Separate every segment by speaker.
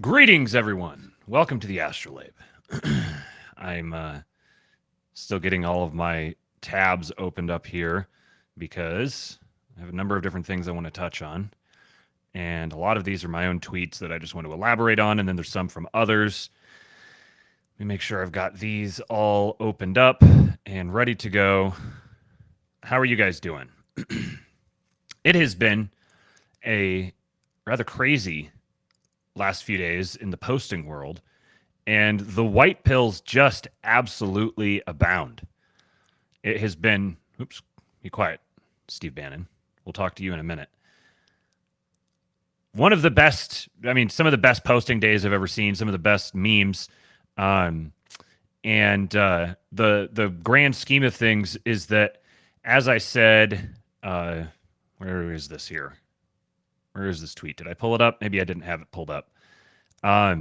Speaker 1: Greetings, everyone. Welcome to the ASTROLABE. I'm still getting all of my tabs opened up here because I have a number of different things I want to touch on. And a lot of these are my own tweets that I just want to elaborate on, and then there's some from others. Let me make sure I've got these all opened up and ready to go. How are you guys doing? It has been a rather crazy last few days in the posting world, and the white pills just absolutely abound. It has been, oops, be quiet, Steve Bannon. We'll talk to you in a minute. One of the best, some of the best posting days I've ever seen, some of the best memes. And the grand scheme of things is that, as I said, where is this here? Where is this tweet? Did I pull it up? Maybe I didn't have it pulled up. I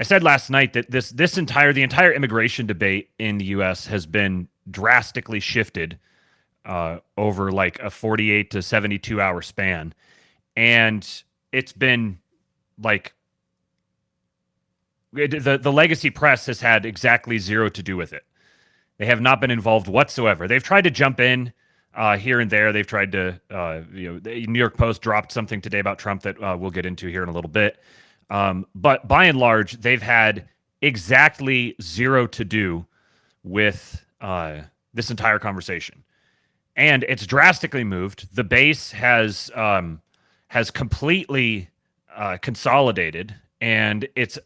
Speaker 1: said last night that the entire immigration debate in the U.S. has been drastically shifted over like a 48 to 72 hour span. And it's been like the legacy press has had exactly zero to do with it. They have not been involved whatsoever. They've tried to jump in here and there. They've tried to, the New York Post dropped something today about Trump that we'll get into here in a little bit. But by and large, they've had exactly zero to do with this entire conversation. And it's drastically moved. The base has completely consolidated, and it's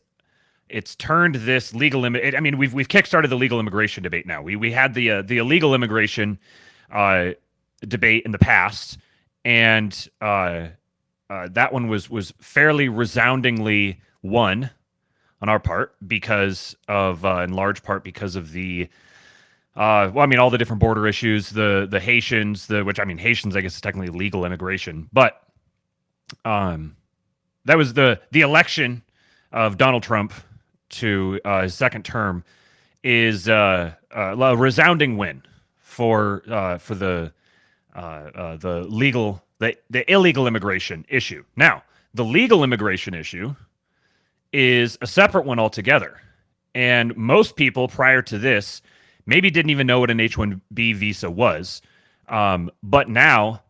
Speaker 1: turned this legal we've kickstarted the legal immigration debate now. We had the illegal immigration debate in the past, and that one was fairly resoundingly won on our part because of in large part because of the all the different border issues, the Haitians, Haitians I guess is technically legal immigration, but that was the election of Donald Trump to his second term is a resounding win for the illegal immigration issue. Now, the legal immigration issue is a separate one altogether, and most people prior to this maybe didn't even know what an H1B visa was, but now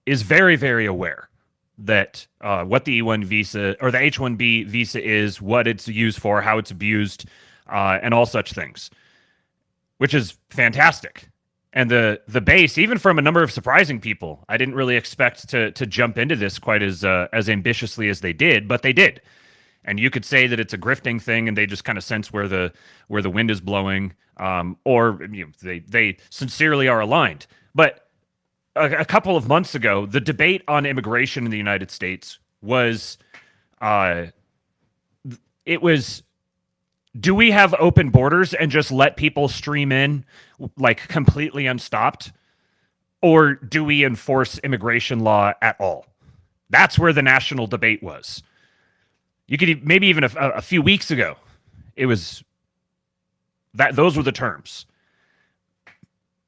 Speaker 1: is very, very aware that what the E1 visa or the H1B visa is, what it's used for, how it's abused, and all such things, which is fantastic. And the base, even from a number of surprising people, I didn't really expect to jump into this quite as ambitiously as they did, but they did. And you could say that it's a grifting thing, and they just kind of sense where the wind is blowing, or they sincerely are aligned. But a couple of months ago, the debate on immigration in the United States was, do we have open borders and just let people stream in like completely unstopped? Or do we enforce immigration law at all? That's where the national debate was. You could maybe even a few weeks ago, it was that those were the terms.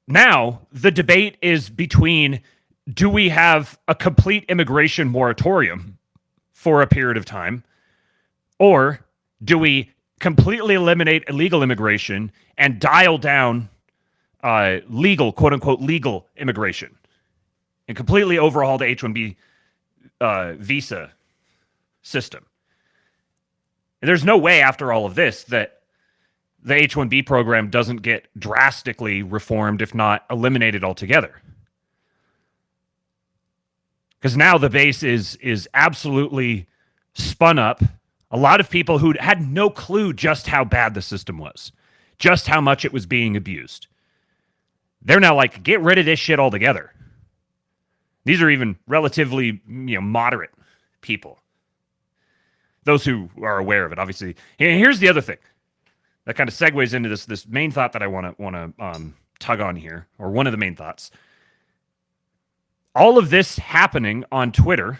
Speaker 1: Now, the debate is between, do we have a complete immigration moratorium for a period of time, or do we completely eliminate illegal immigration and dial down legal, quote unquote, legal immigration and completely overhaul the H1B visa system? And there's no way after all of this that the H1B program doesn't get drastically reformed, if not eliminated altogether. Because now the base is absolutely spun up. A lot of people who had no clue just how bad the system was, just how much it was being abused. They're now like, get rid of this shit altogether. These are even relatively, moderate people. Those who are aware of it, obviously. And here's the other thing that kind of segues into this main thought that I want to tug on here, or one of the main thoughts. All of this happening on Twitter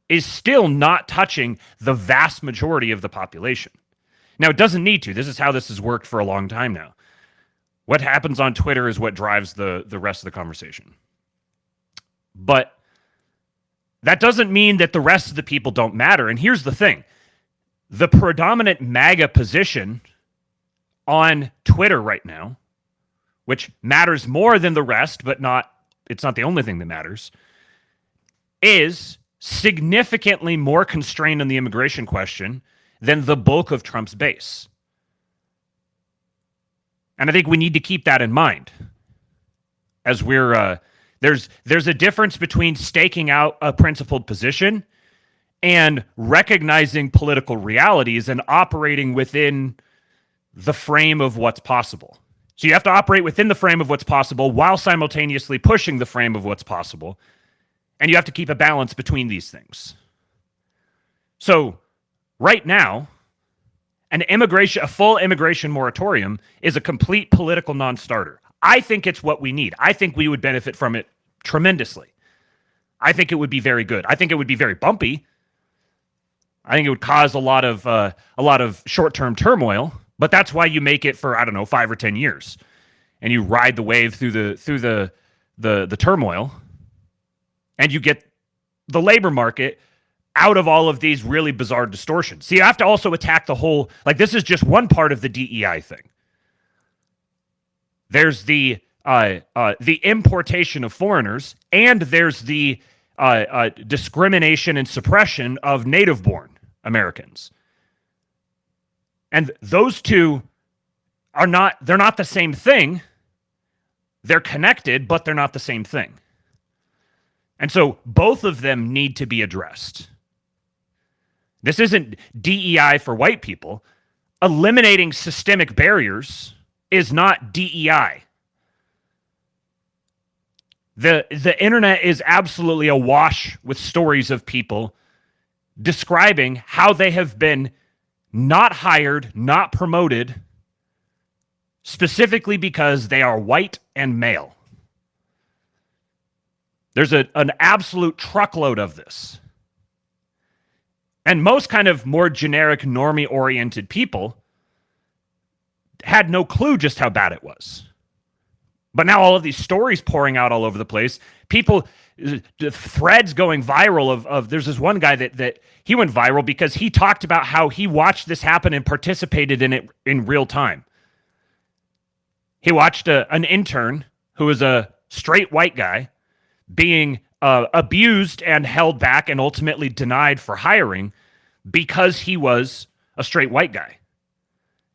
Speaker 1: is still not touching the vast majority of the population. Now, it doesn't need to. This is how this has worked for a long time now. What happens on Twitter is what drives the rest of the conversation. But that doesn't mean that the rest of the people don't matter. And here's the thing. The predominant MAGA position on Twitter right now, which matters more than the rest, but it's not the only thing that matters, is significantly more constrained on the immigration question than the bulk of Trump's base. And I think we need to keep that in mind as we're there's a difference between staking out a principled position and recognizing political realities and operating within the frame of what's possible. So you have to operate within the frame of what's possible while simultaneously pushing the frame of what's possible. And you have to keep a balance between these things. So right now, a full immigration moratorium is a complete political non-starter. I think it's what we need. I think we would benefit from it tremendously. I think it would be very good. I think it would be very bumpy. I think it would cause a lot of short-term turmoil, but that's why you make it for, 5 or 10 years. And you ride the wave through the turmoil, and you get the labor market out of all of these really bizarre distortions. See, you have to also attack the whole, this is just one part of the DEI thing. There's the importation of foreigners, and there's the discrimination and suppression of native-born Americans. And those two they're not the same thing. They're connected, but they're not the same thing. And so both of them need to be addressed. This isn't DEI for white people. Eliminating systemic barriers is not DEI. The internet is absolutely awash with stories of people describing how they have been not hired, not promoted, specifically because they are white and male. There's an absolute truckload of this. And most kind of more generic, normie-oriented people had no clue just how bad it was. But now all of these stories pouring out all over the place, people, the threads going viral of there's this one guy that he went viral because he talked about how he watched this happen and participated in it in real time. He watched an intern who was a straight white guy being abused and held back and ultimately denied for hiring because he was a straight white guy.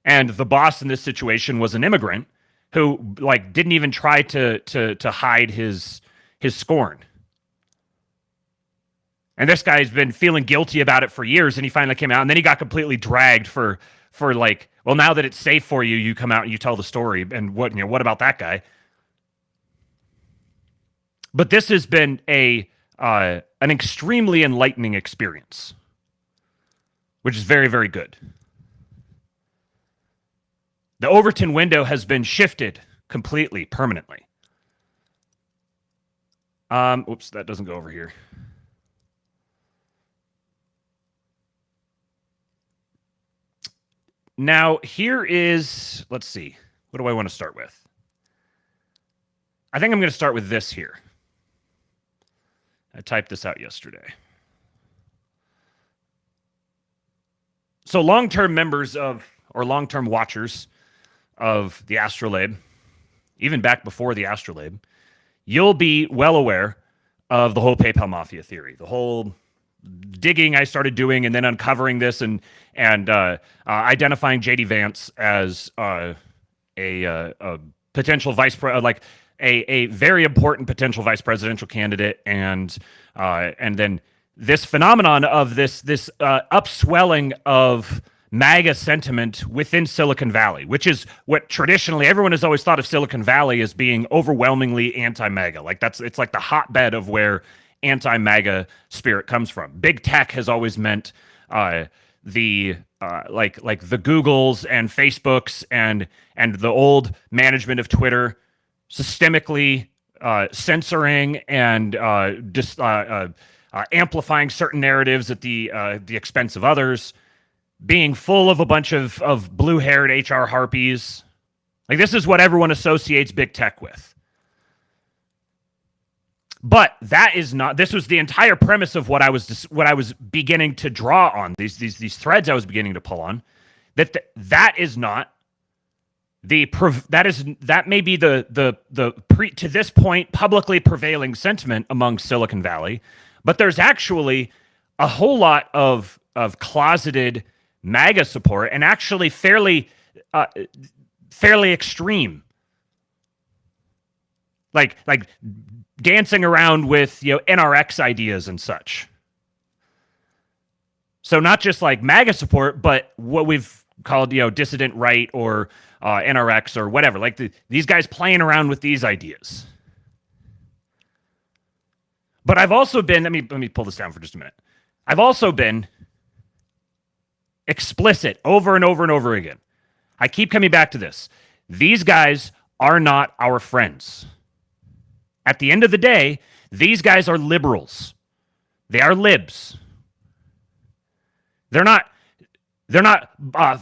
Speaker 1: And the boss in this situation was an immigrant who didn't even try to hide his scorn. And this guy's been feeling guilty about it for years, and he finally came out, and then he got completely dragged for well, now that it's safe for you, you come out and you tell the story, and what about that guy? But this has been an extremely enlightening experience, which is very, very good. The Overton window has been shifted completely, permanently. Oops, that doesn't go over here. Now, here is, let's see, what do I want to start with? I think I'm going to start with this here. I typed this out yesterday. So long-term members or long-term watchers of the ASTROLABE, even back before the ASTROLABE, you'll be well aware of the whole PayPal Mafia theory, the whole digging I started doing and then uncovering this and identifying J.D. Vance as a potential a very important potential vice presidential candidate, and then this phenomenon of this upswelling of MAGA sentiment within Silicon Valley, which is what traditionally everyone has always thought of Silicon Valley as being overwhelmingly anti-MAGA. It's like the hotbed of where anti-MAGA spirit comes from. Big tech has always meant the Googles and Facebooks and the old management of Twitter systemically censoring and amplifying certain narratives at the expense of others, being full of a bunch of blue-haired HR harpies Like, this is what everyone associates big tech with. But that is not. This was the entire premise of what I was beginning to draw on, these threads I was beginning to pull on. That is not that may be the to this point publicly prevailing sentiment among Silicon Valley, but there's actually a whole lot of closeted MAGA support, and actually fairly extreme, like dancing around with NRX ideas and such. So not just like MAGA support, but what we've called dissident right or NRX or whatever. Like these guys playing around with these ideas. But I've also been, let me pull this down for just a minute. I've also been explicit over and over and over again. I keep coming back to this. These guys are not our friends. At the end of the day, these guys are liberals. They are libs. They're not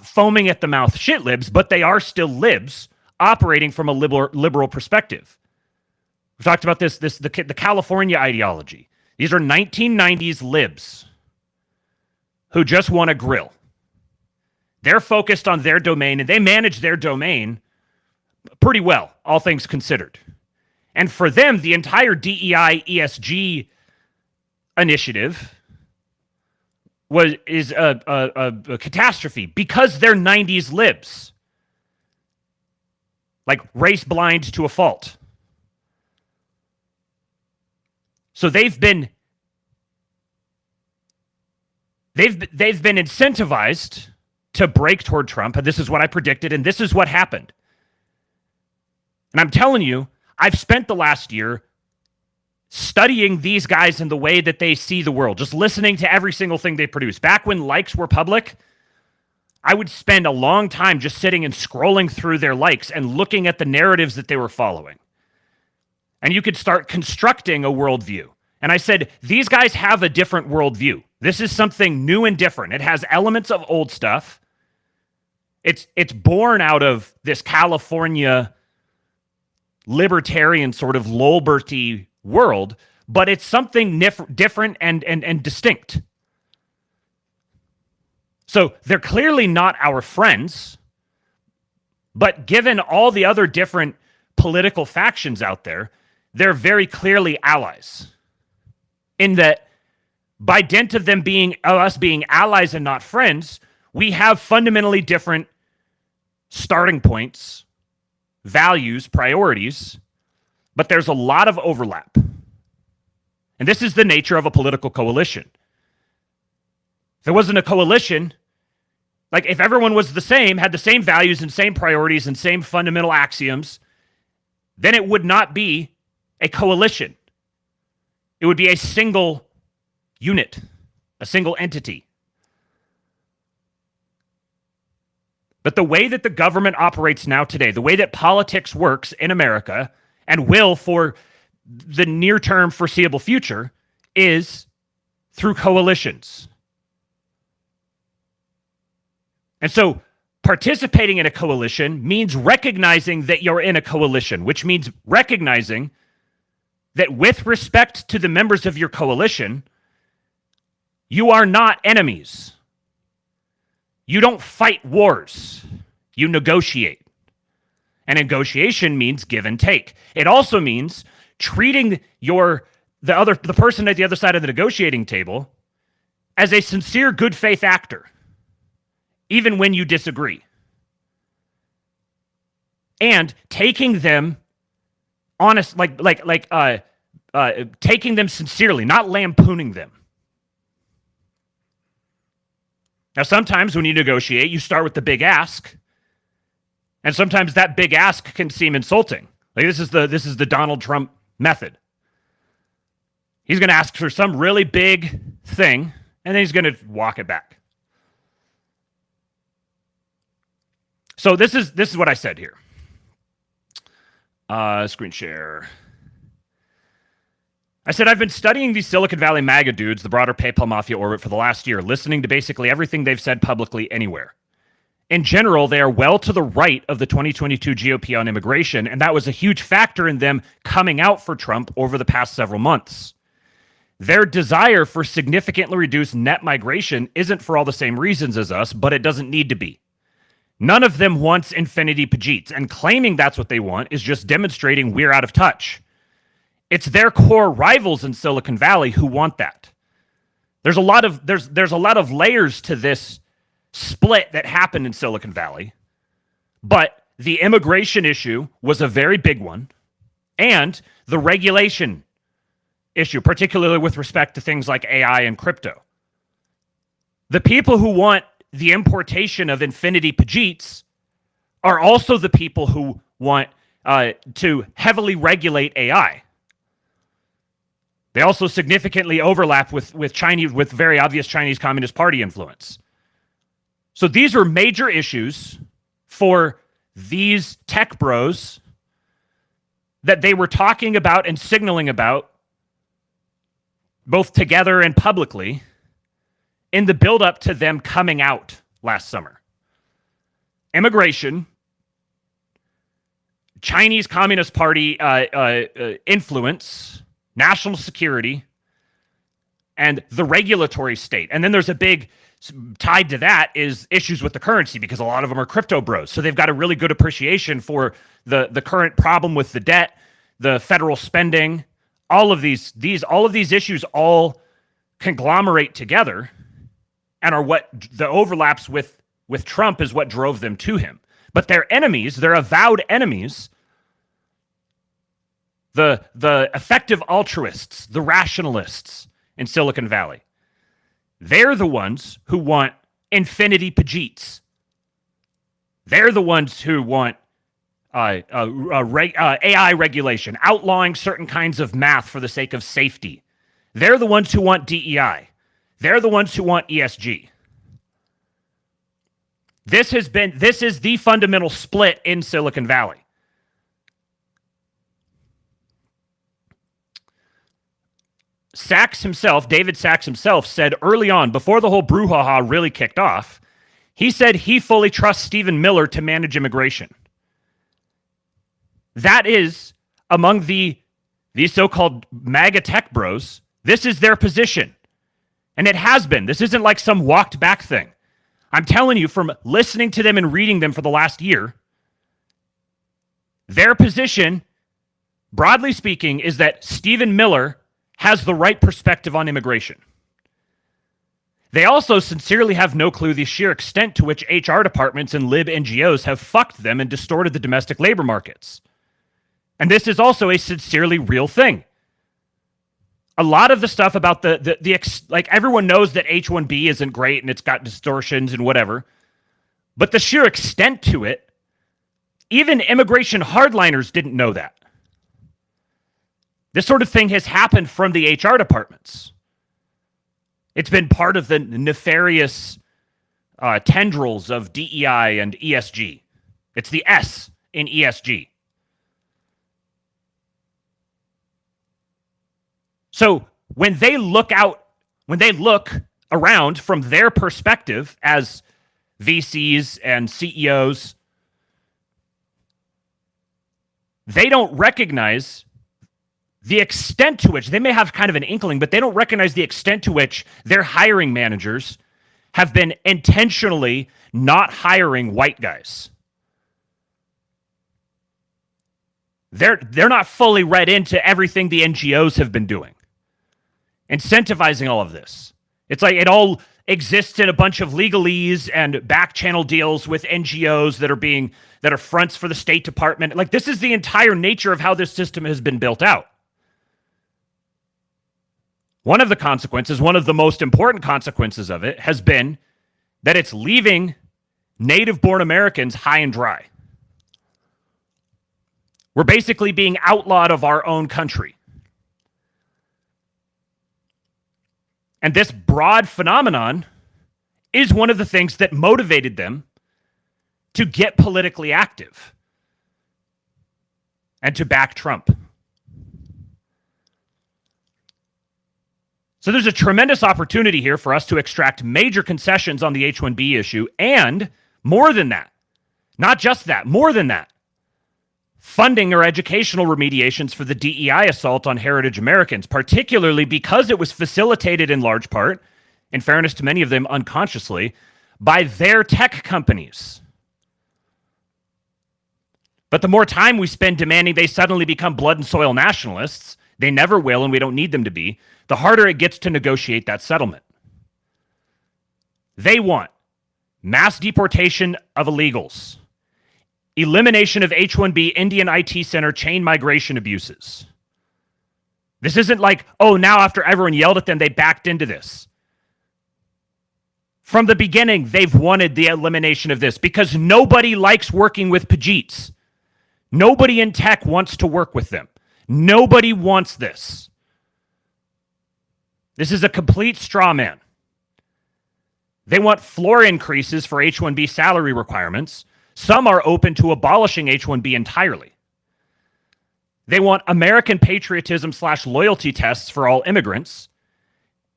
Speaker 1: foaming at the mouth shit libs, but they are still libs operating from a liberal perspective. We've talked about the California ideology. These are 1990s libs who just want a grill. They're focused on their domain, and they manage their domain pretty well, all things considered. And for them, the entire DEI ESG initiative is a catastrophe because they're 90s libs. Like race blind to a fault. So they've been incentivized to break toward Trump, and this is what I predicted, and this is what happened. And I'm telling you, I've spent the last year studying these guys and the way that they see the world, just listening to every single thing they produce. Back when likes were public, I would spend a long time just sitting and scrolling through their likes and looking at the narratives that they were following. And you could start constructing a worldview. And I said, these guys have a different worldview. This is something new and different. It has elements of old stuff. It's born out of this California libertarian sort of Lolberty world, but it's something different and distinct. So they're clearly not our friends, but given all the other different political factions out there, they're very clearly allies. In that, by dint of us being allies and not friends, we have fundamentally different starting points, values, priorities, but there's a lot of overlap. And this is the nature of a political coalition. If there wasn't a coalition, like if everyone was the same, had the same values and same priorities and same fundamental axioms, then it would not be a coalition. It would be a single unit, a single entity. But the way that the government operates now today, the way that politics works in America and will for the near-term foreseeable future is through coalitions. And so participating in a coalition means recognizing that you're in a coalition, which means recognizing that with respect to the members of your coalition, you are not enemies. You don't fight wars. You negotiate. And negotiation means give and take. It also means treating the person at the other side of the negotiating table as a sincere good faith actor, even when you disagree. And taking them taking them sincerely, not lampooning them. Now, sometimes when you negotiate, you start with the big ask, and sometimes that big ask can seem insulting. Like this is the Donald Trump method. He's going to ask for some really big thing, and then he's going to walk it back. So this is what I said here. Screen share. I said, I've been studying these Silicon Valley MAGA dudes, the broader PayPal Mafia orbit, for the last year, listening to basically everything they've said publicly anywhere. In general, they are well to the right of the 2022 GOP on immigration, and that was a huge factor in them coming out for Trump over the past several months. Their desire for significantly reduced net migration isn't for all the same reasons as us, but it doesn't need to be. None of them wants infinity Pajeets, and claiming that's what they want is just demonstrating we're out of touch. It's their core rivals in Silicon Valley who want that. There's a lot of layers to this split that happened in Silicon Valley, but the immigration issue was a very big one, and the regulation issue, particularly with respect to things like AI and crypto. The people who want the importation of infinity Pajeets are also the people who want to heavily regulate AI. They also significantly overlap with very obvious Chinese Communist Party influence. So these are major issues for these tech bros that they were talking about and signaling about both together and publicly in the buildup to them coming out last summer. Immigration, Chinese Communist Party influence, national security, and the regulatory state. And then there's a big tied to that is issues with the currency, because a lot of them are crypto bros. So they've got a really good appreciation for the current problem with the debt, the federal spending, all of these issues all conglomerate together and are what the overlaps with Trump is what drove them to him. But their enemies, their avowed enemies, the effective altruists, the rationalists in Silicon Valley, they're the ones who want infinity Pajeets. They're the ones who want AI regulation, outlawing certain kinds of math for the sake of safety. They're the ones who want DEI. They're the ones who want ESG. This is the fundamental split in Silicon Valley. David Sachs himself, said early on, before the whole brouhaha really kicked off, he said he fully trusts Stephen Miller to manage immigration. That is, among these so-called MAGA tech bros, this is their position. And it has been. This isn't like some walked back thing. I'm telling you, from listening to them and reading them for the last year, their position, broadly speaking, is that Stephen Miller has the right perspective on immigration. They also sincerely have no clue the sheer extent to which HR departments and lib NGOs have fucked them and distorted the domestic labor markets. And this is also a sincerely real thing. A lot of the stuff about like everyone knows that H1B isn't great and it's got distortions and whatever, but the sheer extent to it, even immigration hardliners didn't know that. This sort of thing has happened from the HR departments. It's been part of the nefarious tendrils of DEI and ESG. It's the S in ESG. So when they look around from their perspective as VCs and CEOs, they don't recognize the extent to which, they may have kind of an inkling, but they don't recognize the extent to which their hiring managers have been intentionally not hiring white guys. They're not fully read into everything the NGOs have been doing, incentivizing all of this. It's like it all exists in a bunch of legalese and back channel deals with NGOs that are fronts for the State Department. Like, this is the entire nature of how this system has been built out. One of the consequences, one of the most important consequences of it, has been that it's leaving native-born Americans high and dry. We're basically being outlawed of our own country. And this broad phenomenon is one of the things that motivated them to get politically active and to back Trump. So there's a tremendous opportunity here for us to extract major concessions on the H1B issue and, More than that. Not just that, more than that. Funding or educational remediations for the DEI assault on heritage Americans, particularly because it was facilitated in large part, in fairness to many of them unconsciously, by their tech companies. But the more time we spend demanding they suddenly become blood and soil nationalists, they never will and we don't need them to be, the harder it gets to negotiate that settlement. They want mass deportation of illegals, elimination of H1B Indian IT Center chain migration abuses. This isn't like, oh, now after everyone yelled at them, they backed into this. From the beginning, they've wanted the elimination of this because nobody likes working with Pajeets. Nobody in tech wants to work with them. Nobody wants this. This is a complete straw man. They want floor increases for H1B salary requirements. Some are open to abolishing H1B entirely. They want American patriotism / loyalty tests for all immigrants.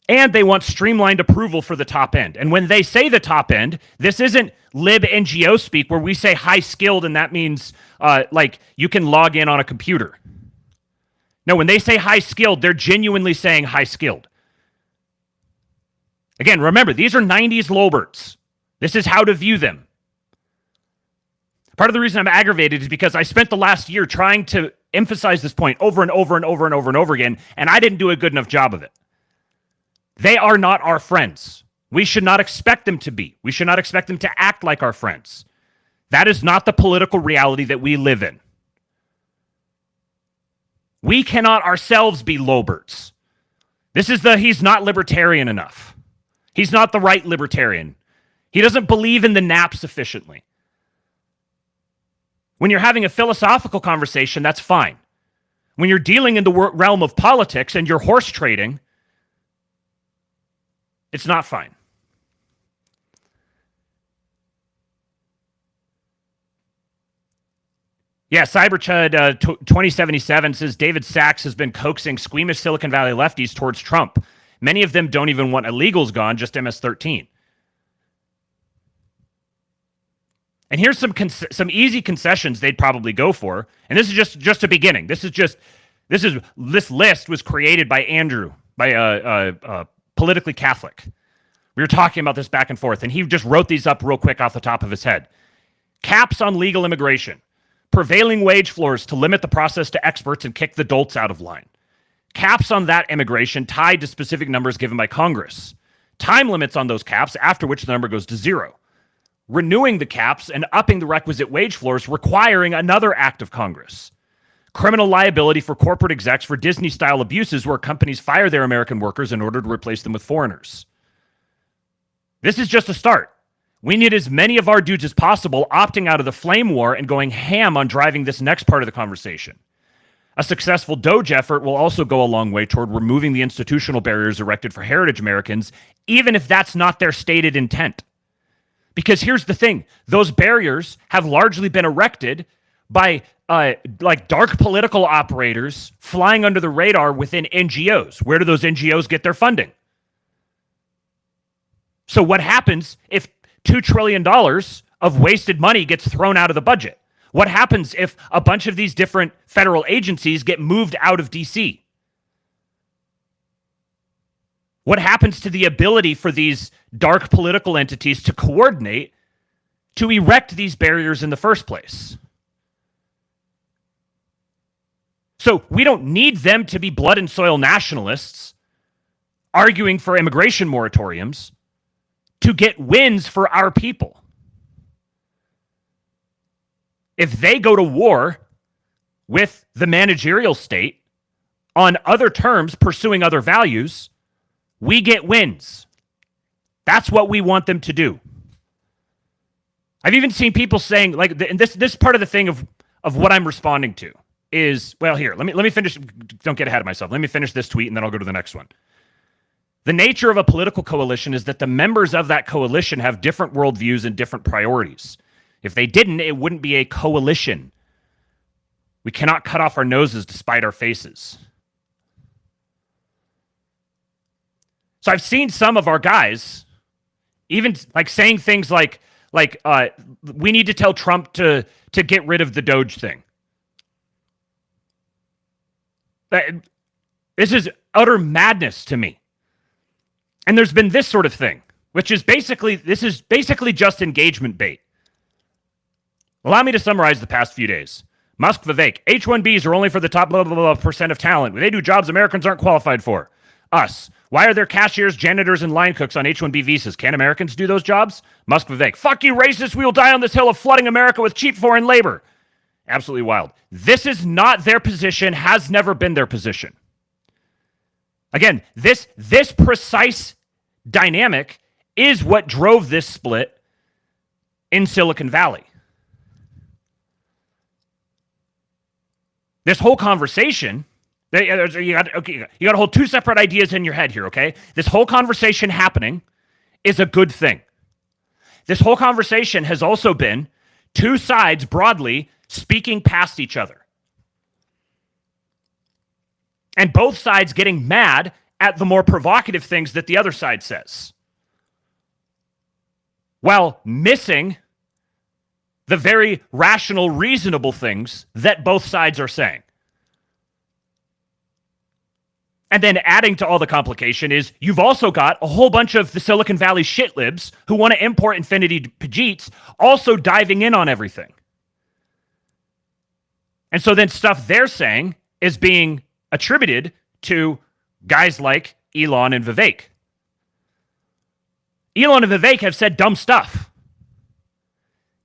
Speaker 1: And they want streamlined approval for the top end. And when they say the top end, this isn't lib NGO speak where we say high skilled and that means like you can log in on a computer. No, when they say high skilled, they're genuinely saying high skilled. Again, remember, these are 90s lowbirds. This is how to view them. Part of the reason I'm aggravated is because I spent the last year trying to emphasize this point over and over and over and over and over again, and I didn't do a good enough job of it. They are not our friends. We should not expect them to be. We should not expect them to act like our friends. That is not the political reality that we live in. We cannot ourselves be lowbirds. This is he's not libertarian enough. He's not the right libertarian. He doesn't believe in the nap sufficiently. When you're having a philosophical conversation, that's fine. When you're dealing in the realm of politics and you're horse trading, it's not fine. Yeah, CyberChud 2077 says David Sachs has been coaxing squeamish Silicon Valley lefties towards Trump. Many of them don't even want illegals gone, just MS-13. And here's some easy concessions they'd probably go for. And this is just a beginning. This list was created by Andrew, by Politically Catholic. We were talking about this back and forth, and he just wrote these up real quick off the top of his head. Caps on legal immigration. Prevailing wage floors to limit the process to experts and kick the dolts out of line. Caps on that immigration tied to specific numbers given by Congress. Time limits on those caps, after which the number goes to 0. Renewing the caps and upping the requisite wage floors, requiring another act of Congress. Criminal liability for corporate execs for Disney-style abuses where companies fire their American workers in order to replace them with foreigners. This is just a start. We need as many of our dudes as possible opting out of the flame war and going ham on driving this next part of the conversation. A successful Doge effort will also go a long way toward removing the institutional barriers erected for heritage Americans, even if that's not their stated intent. Because here's the thing, those barriers have largely been erected by like dark political operators flying under the radar within NGOs. Where do those NGOs get their funding? So what happens if $2 trillion of wasted money gets thrown out of the budget? What happens if a bunch of these different federal agencies get moved out of DC? What happens to the ability for these dark political entities to coordinate to erect these barriers in the first place? So we don't need them to be blood and soil nationalists arguing for immigration moratoriums to get wins for our people. If they go to war with the managerial state on other terms, pursuing other values, we get wins. That's what we want them to do. I've even seen people saying, like, and this part of the thing of what I'm responding to is, well, here, let me finish. Don't get ahead of myself. Let me finish this tweet and then I'll go to the next one. The nature of a political coalition is that the members of that coalition have different worldviews and different priorities. If they didn't, it wouldn't be a coalition. We cannot cut off our noses to spite our faces. So I've seen some of our guys even like saying things like Like, we need to tell Trump to get rid of the Doge thing. This is utter madness to me. And there's been this sort of thing, which is basically just engagement bait. Allow me to summarize the past few days. Musk Vivek, H1Bs are only for the top blah, blah, blah percent of talent. They do jobs Americans aren't qualified for. Us. Why are there cashiers, janitors, and line cooks on H1B visas? Can Americans do those jobs? Musk Vivek, fuck you racist, we will die on this hill of flooding America with cheap foreign labor. Absolutely wild. This is not their position, has never been their position. Again, this precise dynamic is what drove this split in Silicon Valley. This whole conversation, you got to hold two separate ideas in your head here, okay? This whole conversation happening is a good thing. This whole conversation has also been two sides broadly speaking past each other. And both sides getting mad at the more provocative things that the other side says, while missing the very rational, reasonable things that both sides are saying. And then adding to all the complication is you've also got a whole bunch of the Silicon Valley shitlibs who want to import infinity Pajeets also diving in on everything. And so then stuff they're saying is being attributed to guys like Elon and Vivek. Elon and Vivek have said dumb stuff.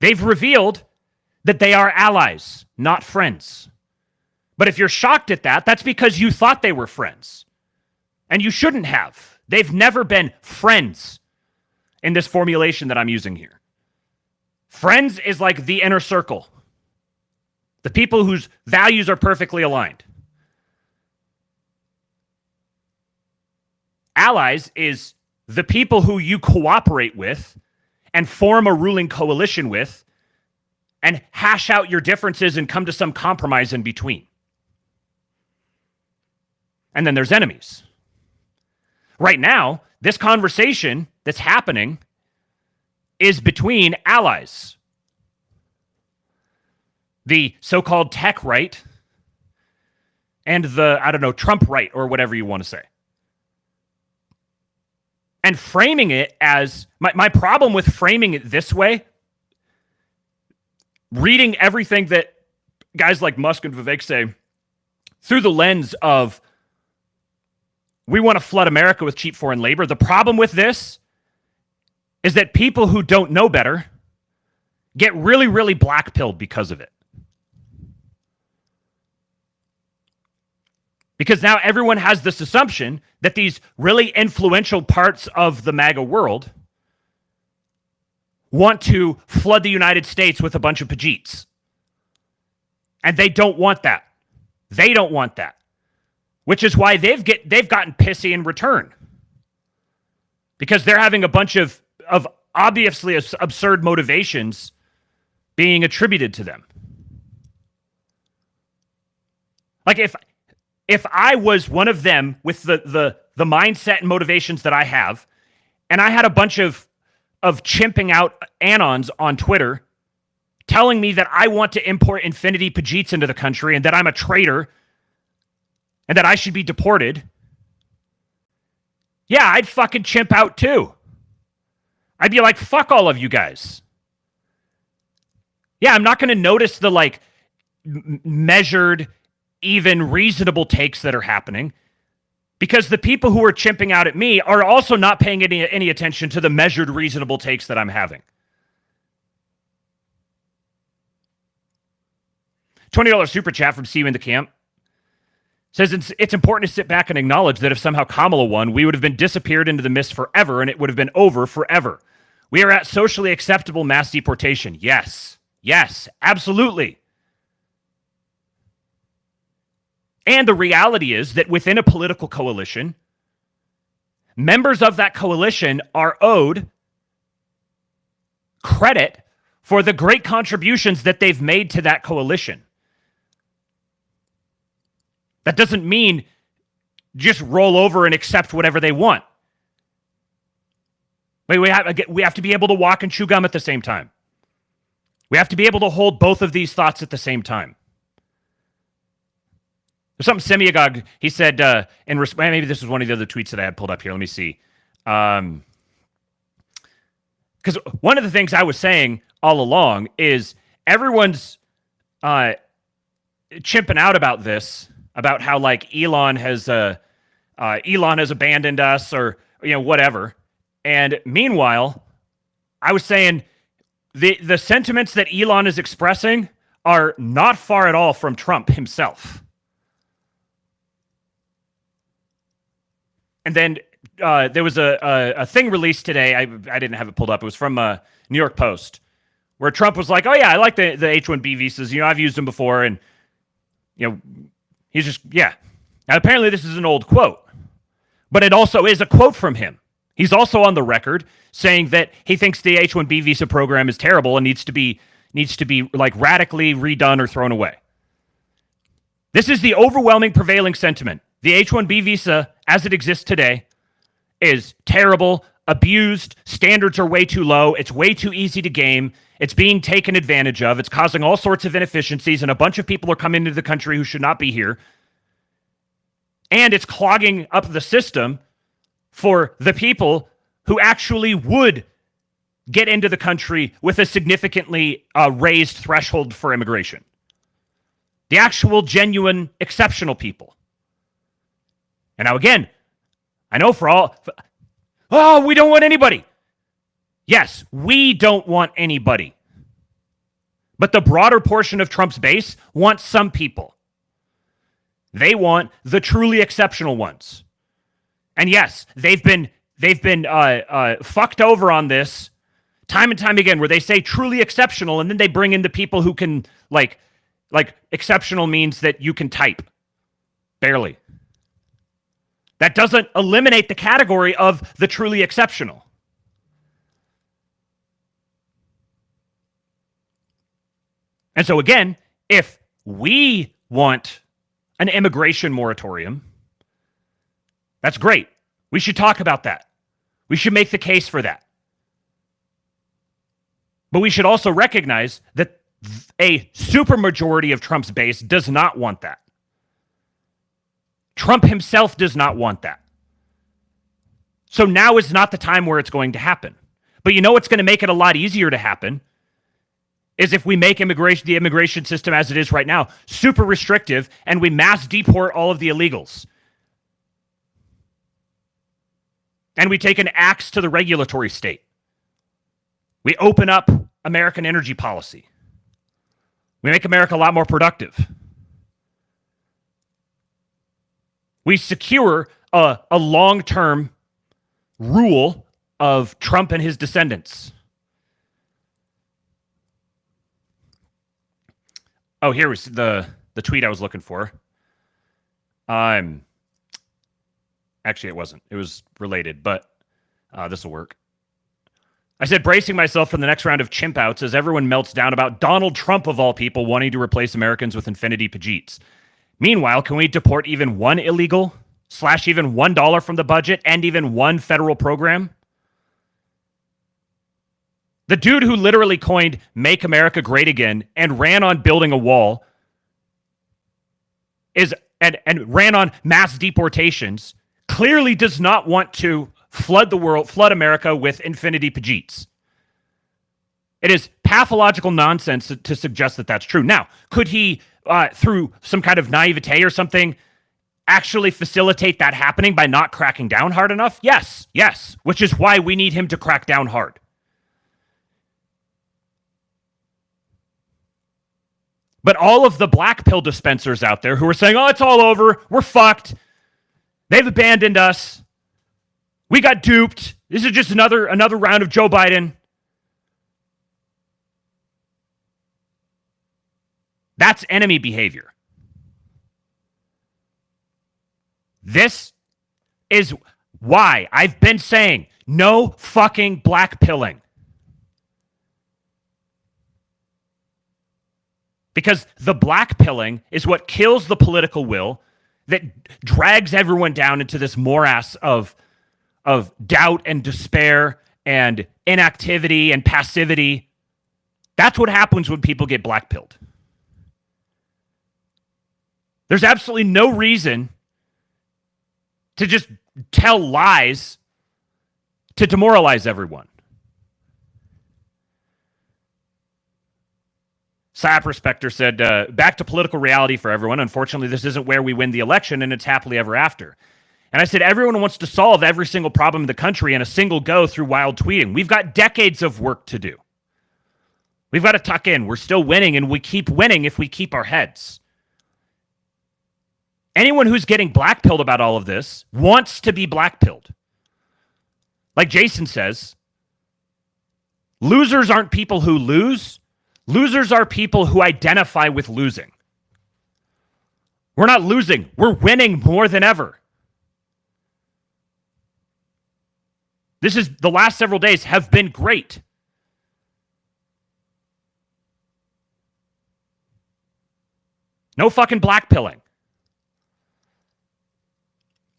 Speaker 1: They've revealed that they are allies, not friends. But if you're shocked at that, that's because you thought they were friends. And you shouldn't have. They've never been friends in this formulation that I'm using here. Friends is like the inner circle. The people whose values are perfectly aligned. Allies is the people who you cooperate with and form a ruling coalition with and hash out your differences and come to some compromise in between. And then there's enemies. Right now, this conversation that's happening is between allies. The so-called tech right and the, Trump right or whatever you want to say. And framing it as, my problem with framing it this way, reading everything that guys like Musk and Vivek say through the lens of, we want to flood America with cheap foreign labor. The problem with this is that people who don't know better get really, really blackpilled because of it. Because now everyone has this assumption that these really influential parts of the MAGA world want to flood the United States with a bunch of Pajeets. And they don't want that. They don't want that. Which is why they've gotten pissy in return. Because they're having a bunch of obviously absurd motivations being attributed to them. Like if I was one of them with the mindset and motivations that I have, and I had a bunch of chimping out anons on Twitter telling me that I want to import infinity Pajeets into the country and that I'm a traitor and that I should be deported, yeah, I'd fucking chimp out too. I'd be like, fuck all of you guys. Yeah, I'm not going to notice the measured, even reasonable takes that are happening because the people who are chimping out at me are also not paying any attention to the measured, reasonable takes that I'm having. $20 super chat from See You in the Camp. Says it's important to sit back and acknowledge that if somehow Kamala won, we would have been disappeared into the mist forever and it would have been over forever. We are at socially acceptable mass deportation. Yes. Yes, absolutely. And the reality is that within a political coalition, members of that coalition are owed credit for the great contributions that they've made to that coalition. That doesn't mean just roll over and accept whatever they want. We have to be able to walk and chew gum at the same time. We have to be able to hold both of these thoughts at the same time. There's something Semiagog, he said, maybe this was one of the other tweets that I had pulled up here. Let me see. Because one of the things I was saying all along is everyone's chimping out about this, about how like Elon has abandoned us or whatever. And meanwhile, I was saying the sentiments that Elon is expressing are not far at all from Trump himself. And then there was a thing released today. I didn't have it pulled up. It was from New York Post, where Trump was like, "Oh yeah, I like the H1B visas. I've used them before." And he's just Now, apparently, this is an old quote, but it also is a quote from him. He's also on the record saying that he thinks the H1B visa program is terrible and needs to be like radically redone or thrown away. This is the overwhelming prevailing sentiment. The H1B visa, as it exists today, is terrible, abused, standards are way too low, it's way too easy to game, it's being taken advantage of, it's causing all sorts of inefficiencies, and a bunch of people are coming into the country who should not be here. And it's clogging up the system for the people who actually would get into the country with a significantly raised threshold for immigration. The actual, genuine, exceptional people. And now again, I know we don't want anybody. Yes, we don't want anybody. But the broader portion of Trump's base wants some people. They want the truly exceptional ones. And yes, they've been fucked over on this time and time again, where they say truly exceptional, and then they bring in the people who can like exceptional means that you can type. Barely. That doesn't eliminate the category of the truly exceptional. And so again, if we want an immigration moratorium, that's great. We should talk about that. We should make the case for that. But we should also recognize that a supermajority of Trump's base does not want that. Trump himself does not want that. So now is not the time where it's going to happen. But what's going to make it a lot easier to happen is if we make the immigration system as it is right now super restrictive, and we mass deport all of the illegals. And we take an axe to the regulatory state. We open up American energy policy. We make America a lot more productive. We secure a long-term rule of Trump and his descendants. Oh, here was the tweet I was looking for. Actually, it wasn't. It was related, but this will work. I said, bracing myself for the next round of chimp outs as everyone melts down about Donald Trump, of all people, wanting to replace Americans with infinity Pajeets. Meanwhile, can we deport even one illegal, slash even $1 from the budget, and even one federal program? The dude who literally coined Make America Great Again and ran on building a wall and ran on mass deportations clearly does not want to flood America with infinity Pajeets. It is pathological nonsense to suggest that that's true. Now, could he, through some kind of naivete or something, actually facilitate that happening by not cracking down hard enough? Yes, which is why we need him to crack down hard. But all of the black pill dispensers out there who are saying, oh, it's all over, we're fucked, they've abandoned us, we got duped, this is just another round of Joe Biden. That's enemy behavior. This is why I've been saying no fucking blackpilling. Because the blackpilling is what kills the political will, that drags everyone down into this morass of doubt and despair and inactivity and passivity. That's what happens when people get blackpilled. There's absolutely no reason to just tell lies to demoralize everyone. Sap Respecter said, back to political reality for everyone. Unfortunately, this isn't where we win the election, and it's happily ever after. And I said, everyone wants to solve every single problem in the country in a single go through wild tweeting. We've got decades of work to do. We've got to tuck in. We're still winning, and we keep winning if we keep our heads. Anyone who's getting blackpilled about all of this wants to be blackpilled. Like Jason says, losers aren't people who lose. Losers are people who identify with losing. We're not losing. We're winning more than ever. The last several days have been great. No fucking blackpilling.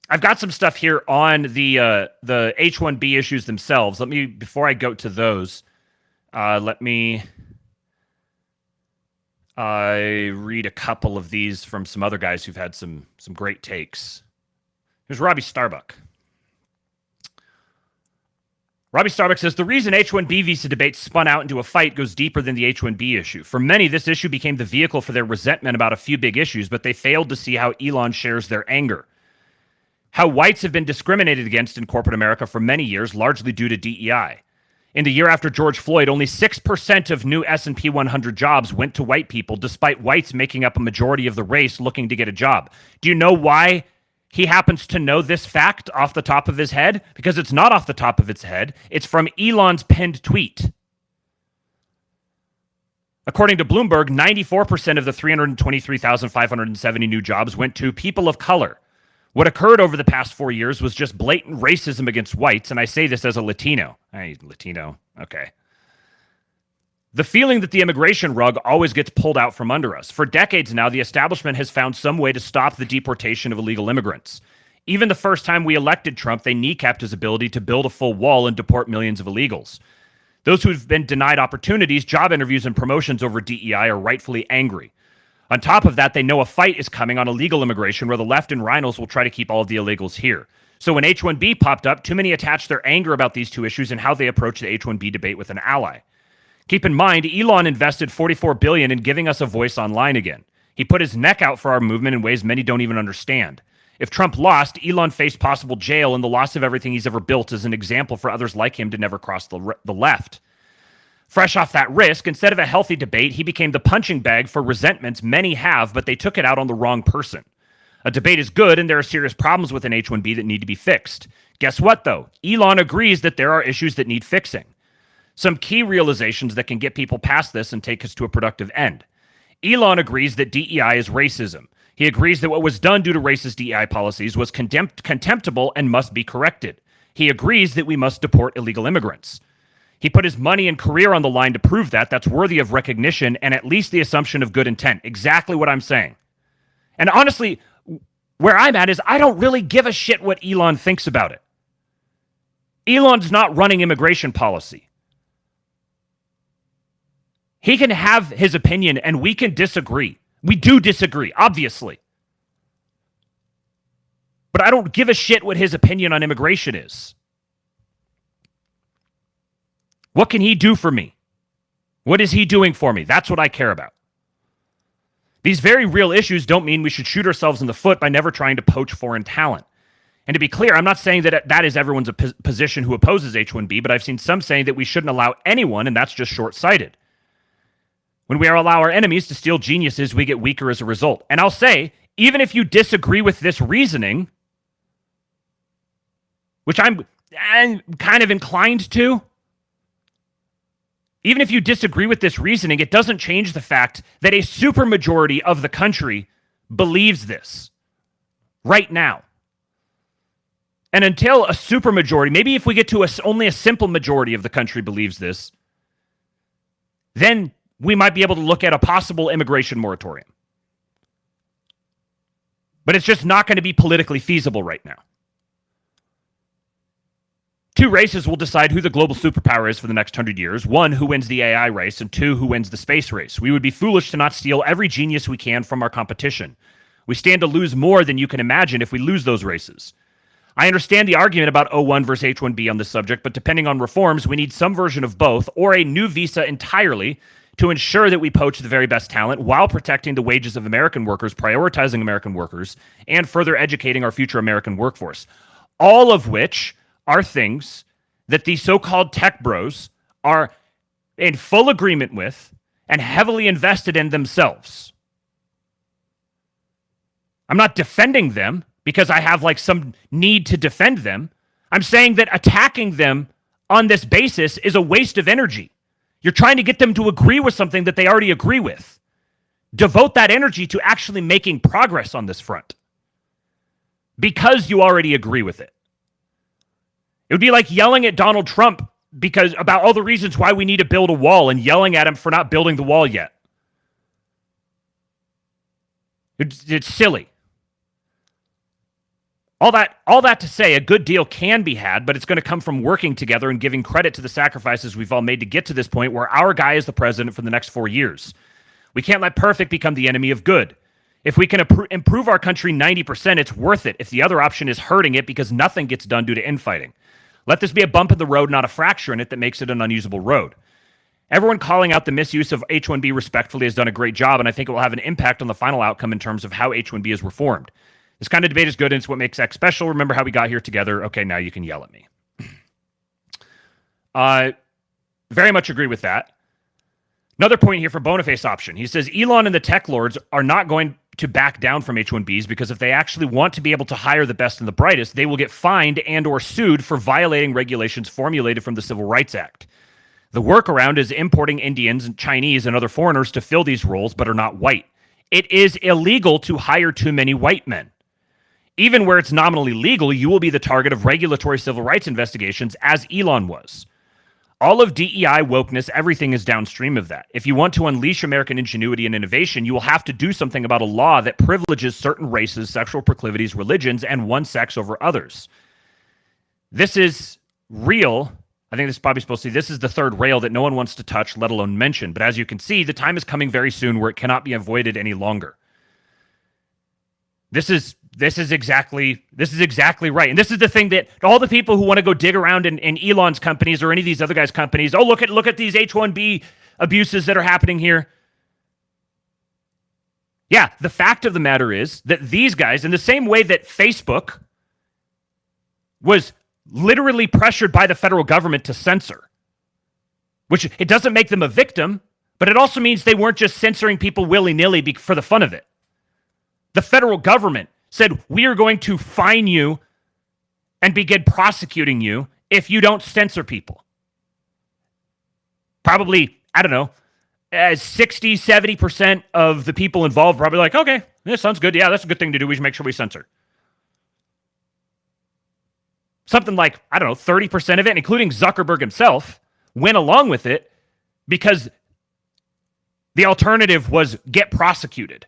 Speaker 1: I've got some stuff here on the H1B issues themselves. Before I go to those, let me read a couple of these from some other guys who've had some great takes. Here's Robbie Starbuck. Robbie Starbuck says, the reason H1B visa debate spun out into a fight goes deeper than the H1B issue. For many, this issue became the vehicle for their resentment about a few big issues, but they failed to see how Elon shares their anger. How whites have been discriminated against in corporate America for many years, largely due to DEI. In the year after George Floyd, only 6% of new S&P 100 jobs went to white people, despite whites making up a majority of the race looking to get a job. Do you know why he happens to know this fact off the top of his head? Because it's not off the top of its head. It's from Elon's pinned tweet. According to Bloomberg, 94% of the 323,570 new jobs went to people of color. What occurred over the past 4 years was just blatant racism against whites, and I say this as a Latino. Hey, Latino, okay. The feeling that the immigration rug always gets pulled out from under us. For decades now, the establishment has found some way to stop the deportation of illegal immigrants. Even the first time we elected Trump, they kneecapped his ability to build a full wall and deport millions of illegals. Those who've been denied opportunities, job interviews, and promotions over DEI are rightfully angry. On top of that, they know a fight is coming on illegal immigration where the left and rhinos will try to keep all of the illegals here. So when H1B popped up, too many attached their anger about these two issues and how they approach the H1B debate with an ally. Keep in mind, Elon invested $44 billion in giving us a voice online again. He put his neck out for our movement in ways many don't even understand. If Trump lost, Elon faced possible jail and the loss of everything he's ever built as an example for others like him to never cross the left. Fresh off that risk, instead of a healthy debate, he became the punching bag for resentments many have, but they took it out on the wrong person. A debate is good, and there are serious problems with an H-1B that need to be fixed. Guess what, though? Elon agrees that there are issues that need fixing. Some key realizations that can get people past this and take us to a productive end. Elon agrees that DEI is racism. He agrees that what was done due to racist DEI policies was contemptible and must be corrected. He agrees that we must deport illegal immigrants. He put his money and career on the line to prove that. That's worthy of recognition and at least the assumption of good intent. Exactly what I'm saying. And honestly, where I'm at is I don't really give a shit what Elon thinks about it. Elon's not running immigration policy. He can have his opinion and we can disagree. We do disagree, obviously. But I don't give a shit what his opinion on immigration is. What can he do for me? What is he doing for me? That's what I care about. These very real issues don't mean we should shoot ourselves in the foot by never trying to poach foreign talent. And to be clear, I'm not saying that that is everyone's position who opposes H-1B, but I've seen some saying that we shouldn't allow anyone, and that's just short-sighted. When we allow our enemies to steal geniuses, we get weaker as a result. And I'll say, even if you disagree with this reasoning, which I'm kind of inclined to, even if you disagree with this reasoning, it doesn't change the fact that a supermajority of the country believes this right now. And until a supermajority, maybe if we get to only a simple majority of the country believes this, then we might be able to look at a possible immigration moratorium. But it's just not going to be politically feasible right now. Two races will decide who the global superpower is for the next 100 years. One, who wins the AI race, and two, who wins the space race. We would be foolish to not steal every genius we can from our competition. We stand to lose more than you can imagine if we lose those races. I understand the argument about O1 versus H1B on this subject, but depending on reforms, we need some version of both or a new visa entirely to ensure that we poach the very best talent while protecting the wages of American workers, prioritizing American workers, and further educating our future American workforce. All of which are things that these so-called tech bros are in full agreement with and heavily invested in themselves. I'm not defending them because I have like some need to defend them. I'm saying that attacking them on this basis is a waste of energy. You're trying to get them to agree with something that they already agree with. Devote that energy to actually making progress on this front because you already agree with it. It would be like yelling at Donald Trump because about all the reasons why we need to build a wall and yelling at him for not building the wall yet. It's silly. All that to say, a good deal can be had, but it's going to come from working together and giving credit to the sacrifices we've all made to get to this point where our guy is the president for the next 4 years. We can't let perfect become the enemy of good. If we can improve our country 90%, it's worth it if the other option is hurting it because nothing gets done due to infighting. Let this be a bump in the road, not a fracture in it that makes it an unusable road. Everyone calling out the misuse of H1B respectfully has done a great job, and I think it will have an impact on the final outcome in terms of how H1B is reformed. This kind of debate is good, and it's what makes X special. Remember how we got here together? Okay, now you can yell at me. Very much agree with that. Another point here for Boniface Option. He says, Elon and the tech lords are not going to back down from H1Bs because if they actually want to be able to hire the best and the brightest, they will get fined and or sued for violating regulations formulated from the Civil Rights Act. The workaround is importing Indians and Chinese and other foreigners to fill these roles but are not white. It is illegal to hire too many white men. Even where it's nominally legal, you will be the target of regulatory civil rights investigations as Elon was. All of DEI, wokeness, everything is downstream of that. If you want to unleash American ingenuity and innovation, you will have to do something about a law that privileges certain races, sexual proclivities, religions, and one sex over others. This is real. I think this is probably supposed to be, this is the third rail that no one wants to touch, let alone mention. But as you can see, the time is coming very soon where it cannot be avoided any longer. This is exactly right. And this is the thing that all the people who want to go dig around in Elon's companies or any of these other guys' companies, oh, look at these H1B abuses that are happening here. Yeah, the fact of the matter is that these guys, in the same way that Facebook was literally pressured by the federal government to censor, which it doesn't make them a victim, but it also means they weren't just censoring people willy-nilly for the fun of it. The federal government said, we are going to fine you and begin prosecuting you if you don't censor people. Probably, I don't know, 60, 70% of the people involved probably like, okay, this sounds good. Yeah, that's a good thing to do. We should make sure we censor. Something like, I don't know, 30% of it, including Zuckerberg himself, went along with it because the alternative was get prosecuted.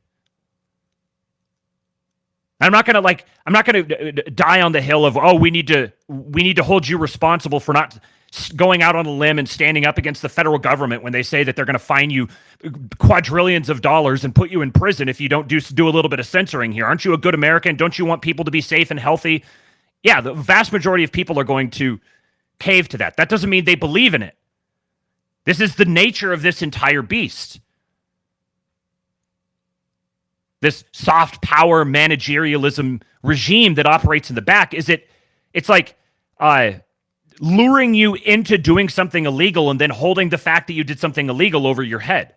Speaker 1: I'm not going to die on the hill of, oh, we need to hold you responsible for not going out on a limb and standing up against the federal government when they say that they're going to fine you quadrillions of dollars and put you in prison if you don't do a little bit of censoring here. Aren't you a good American? Don't you want people to be safe and healthy? Yeah, the vast majority of people are going to cave to that. That doesn't mean they believe in it. This is the nature of this entire beast. This soft power managerialism regime that operates in the back, it's like luring you into doing something illegal and then holding the fact that you did something illegal over your head.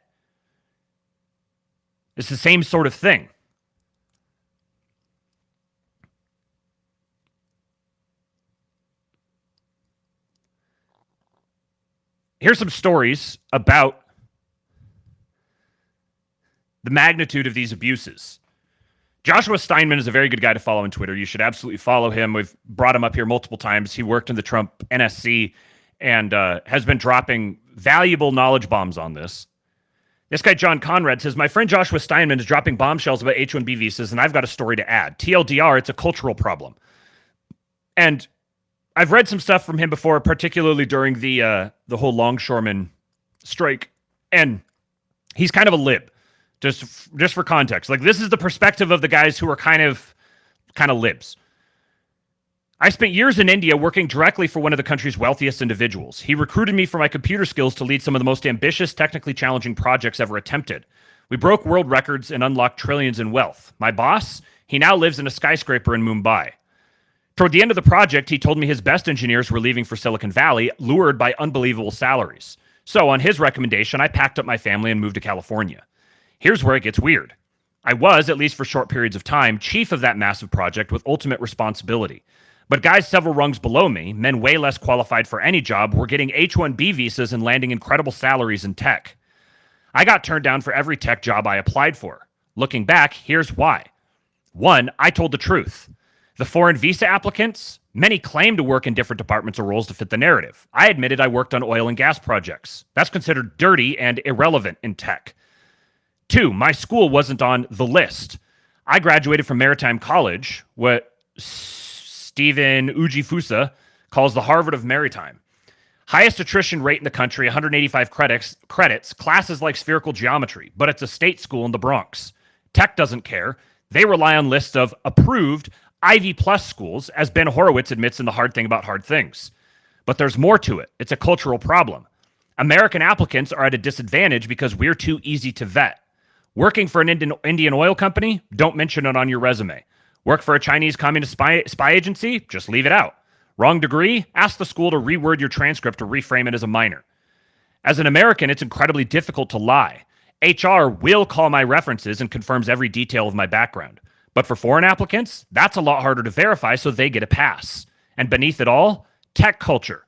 Speaker 1: It's the same sort of thing. Here's some stories about the magnitude of these abuses. Joshua Steinman is a very good guy to follow on Twitter. You should absolutely follow him. We've brought him up here multiple times. He worked in the Trump NSC and has been dropping valuable knowledge bombs on this. This guy, John Conrad, says, my friend Joshua Steinman is dropping bombshells about H-1B visas, and I've got a story to add. TLDR, it's a cultural problem. And I've read some stuff from him before, particularly during the whole longshoreman strike, and he's kind of a lib. Just for context, like this is the perspective of the guys who are kind of libs. I spent years in India working directly for one of the country's wealthiest individuals. He recruited me for my computer skills to lead some of the most ambitious, technically challenging projects ever attempted. We broke world records and unlocked trillions in wealth. My boss, he now lives in a skyscraper in Mumbai. Toward the end of the project, he told me his best engineers were leaving for Silicon Valley, lured by unbelievable salaries. So on his recommendation, I packed up my family and moved to California. Here's where it gets weird. I was, at least for short periods of time, chief of that massive project with ultimate responsibility. But guys several rungs below me, men way less qualified for any job, were getting H1B visas and landing incredible salaries in tech. I got turned down for every tech job I applied for. Looking back, here's why. 1, I told the truth. The foreign visa applicants, many claim to work in different departments or roles to fit the narrative. I admitted I worked on oil and gas projects. That's considered dirty and irrelevant in tech. 2, my school wasn't on the list. I graduated from Maritime College, what Stephen Ujifusa calls the Harvard of Maritime. Highest attrition rate in the country, 185 credits, classes like spherical geometry, but it's a state school in the Bronx. Tech doesn't care. They rely on lists of approved Ivy Plus schools, as Ben Horowitz admits in The Hard Thing About Hard Things. But there's more to it. It's a cultural problem. American applicants are at a disadvantage because we're too easy to vet. Working for an Indian oil company? Don't mention it on your resume. Work for a Chinese communist spy agency? Just leave it out. Wrong degree? Ask the school to reword your transcript or reframe it as a minor. As an American, it's incredibly difficult to lie. HR will call my references and confirms every detail of my background. But for foreign applicants, that's a lot harder to verify, so they get a pass. And beneath it all, tech culture.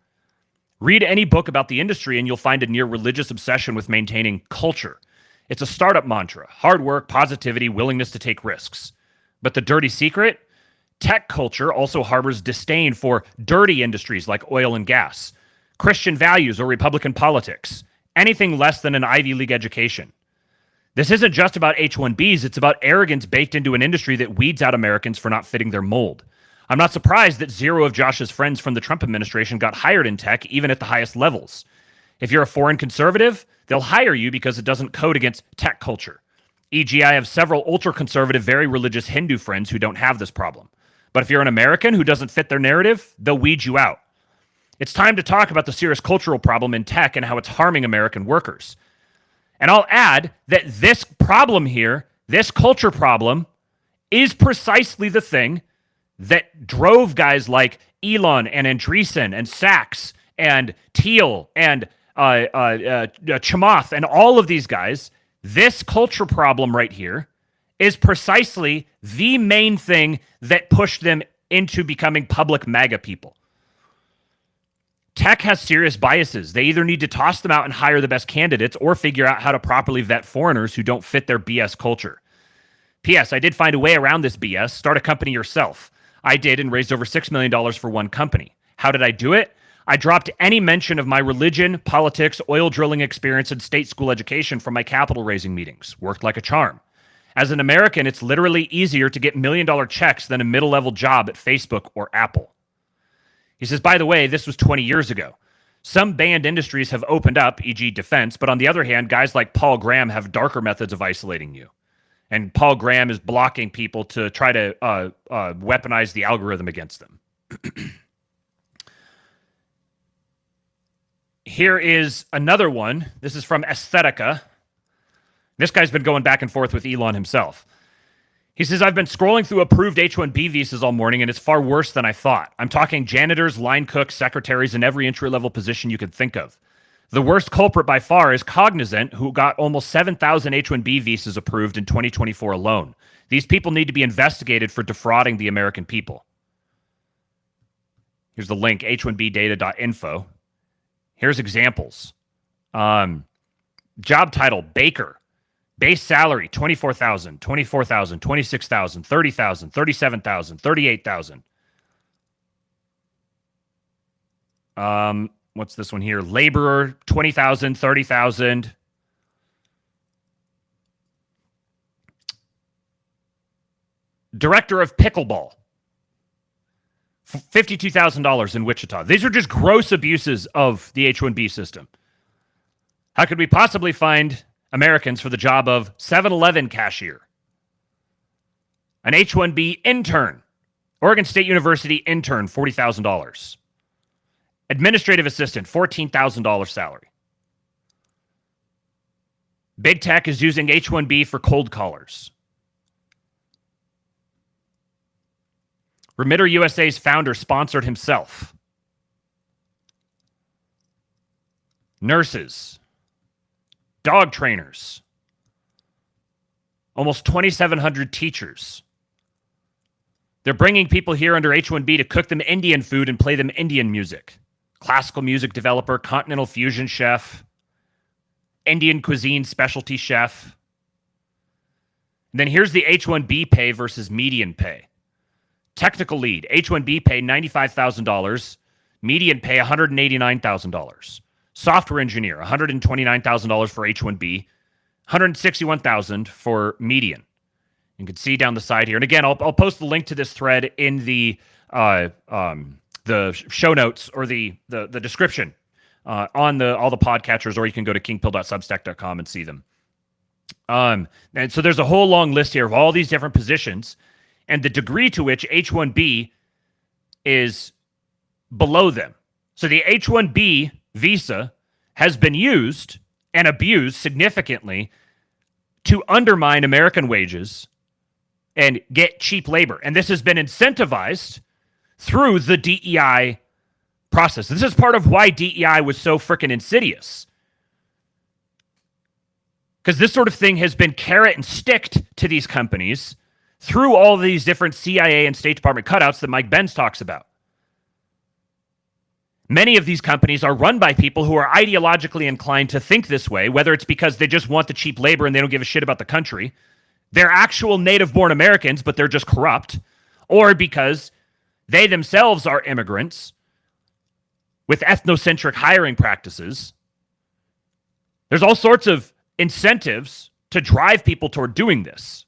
Speaker 1: Read any book about the industry and you'll find a near religious obsession with maintaining culture. It's a startup mantra: hard work, positivity, willingness to take risks. But the dirty secret? Tech culture also harbors disdain for dirty industries like oil and gas, Christian values, or Republican politics, anything less than an Ivy League education. This isn't just about H-1Bs, it's about arrogance baked into an industry that weeds out Americans for not fitting their mold. I'm not surprised that 0 of Josh's friends from the Trump administration got hired in tech, even at the highest levels. If you're a foreign conservative, they'll hire you because it doesn't code against tech culture. E.g., I have several ultra-conservative, very religious Hindu friends who don't have this problem. But if you're an American who doesn't fit their narrative, they'll weed you out. It's time to talk about the serious cultural problem in tech and how it's harming American workers. And I'll add that this problem here, this culture problem, is precisely the thing that drove guys like Elon and Andreessen and Sachs and Thiel and Chamath and all of these guys. This culture problem right here is precisely the main thing that pushed them into becoming public MAGA people. Tech has serious biases. They either need to toss them out and hire the best candidates or figure out how to properly vet foreigners who don't fit their BS culture. P.S. I did find a way around this BS. Start a company yourself. I did, and raised over $6 million for one company. How did I do it? I dropped any mention of my religion, politics, oil drilling experience, and state school education from my capital raising meetings. Worked like a charm. As an American, it's literally easier to get $1 million checks than a middle-level job at Facebook or Apple. He says, by the way, this was 20 years ago. Some banned industries have opened up, e.g. defense, but on the other hand, guys like Paul Graham have darker methods of isolating you. And Paul Graham is blocking people to try to weaponize the algorithm against them. Here is another one. This is from Aesthetica. This guy's been going back and forth with Elon himself. He says, I've been scrolling through approved H-1B visas all morning, and it's far worse than I thought. I'm talking janitors, line cooks, secretaries, and every entry-level position you could think of. The worst culprit by far is Cognizant, who got almost 7,000 H-1B visas approved in 2024 alone. These people need to be investigated for defrauding the American people. Here's the link, h1bdata.info. Here's examples. Job title, baker. Base salary, 24,000, 24,000, 26,000, 30,000, 37,000, 38,000. What's this one here? Laborer, 20,000, 30,000. Director of pickleball, $52,000 in Wichita. These are just gross abuses of the H-1B system. How could we possibly find Americans for the job of 7-Eleven cashier? An H-1B intern, Oregon State University intern, $40,000. Administrative assistant, $14,000 salary. Big tech is using H-1B for cold callers. Remitter USA's founder sponsored himself. Nurses. Dog trainers. Almost 2,700 teachers. They're bringing people here under H-1B to cook them Indian food and play them Indian music. Classical music developer, continental fusion chef, Indian cuisine specialty chef. And then here's the H-1B pay versus median pay. Technical lead, H-1B pay $95,000, median pay $189,000. Software engineer, $129,000 for H-1B, $161,000 for median. You can see down the side here. And again, I'll post the link to this thread in the show notes or the description on all the podcatchers, or you can go to kingpill.substack.com and see them. And so there's a whole long list here of all these different positions and the degree to which H-1B is below them. So the H-1B visa has been used and abused significantly to undermine American wages and get cheap labor. And this has been incentivized through the DEI process. This is part of why DEI was so freaking insidious. Because this sort of thing has been carrot and sticked to these companies through all these different CIA and State Department cutouts that Mike Benz talks about. Many of these companies are run by people who are ideologically inclined to think this way, whether it's because they just want the cheap labor and they don't give a shit about the country. They're actual native-born Americans, but they're just corrupt. Or because they themselves are immigrants with ethnocentric hiring practices. There's all sorts of incentives to drive people toward doing this.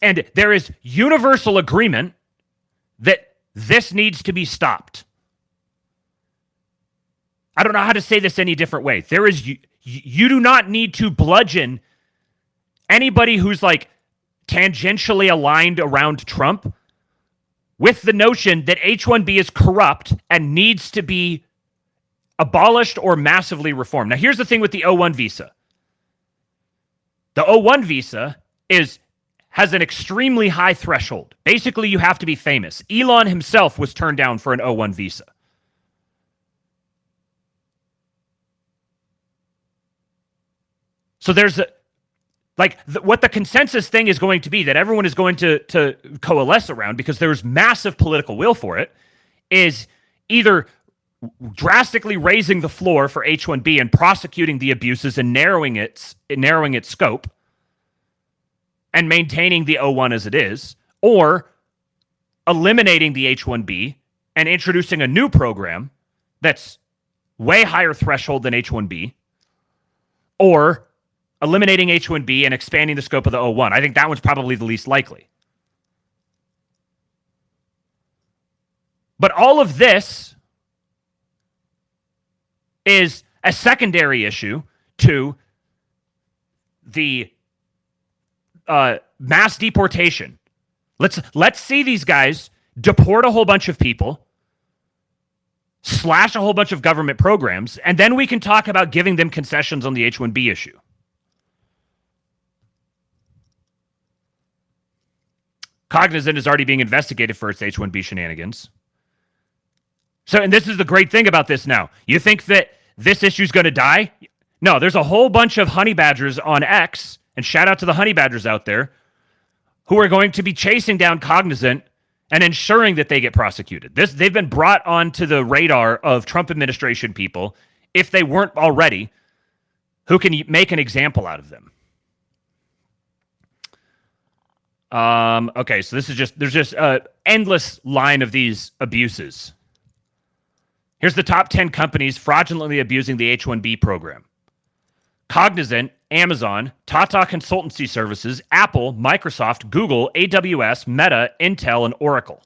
Speaker 1: And there is universal agreement that this needs to be stopped. I don't know how to say this any different way. There is you do not need to bludgeon anybody who's like tangentially aligned around Trump with the notion that H-1B is corrupt and needs to be abolished or massively reformed. Now, here's the thing with the O-1 visa. The O-1 visa has an extremely high threshold. Basically, you have to be famous. Elon himself was turned down for an O-1 visa. So there's what the consensus thing is going to be that everyone is going to coalesce around, because there's massive political will for it, is either drastically raising the floor for H-1B and prosecuting the abuses and narrowing its scope and maintaining the O-1 as it is, or eliminating the H-1B and introducing a new program that's way higher threshold than H-1B, or eliminating H-1B and expanding the scope of the O-1. I think that one's probably the least likely. But all of this is a secondary issue to the mass deportation. Let's see these guys deport a whole bunch of people, slash a whole bunch of government programs, and then we can talk about giving them concessions on the H-1B issue. Cognizant is already being investigated for its H-1B shenanigans. So, and this is the great thing about this now. You think that this issue's going to die? No, there's a whole bunch of honey badgers on X, and shout out to the honey badgers out there, who are going to be chasing down Cognizant and ensuring that they get prosecuted. They've been brought onto the radar of Trump administration people, if they weren't already, who can make an example out of them. Okay, so there's just an endless line of these abuses. Here's the top 10 companies fraudulently abusing the H-1B program. Cognizant Amazon, Tata Consultancy Services, Apple, Microsoft, Google, AWS, Meta, Intel, and Oracle.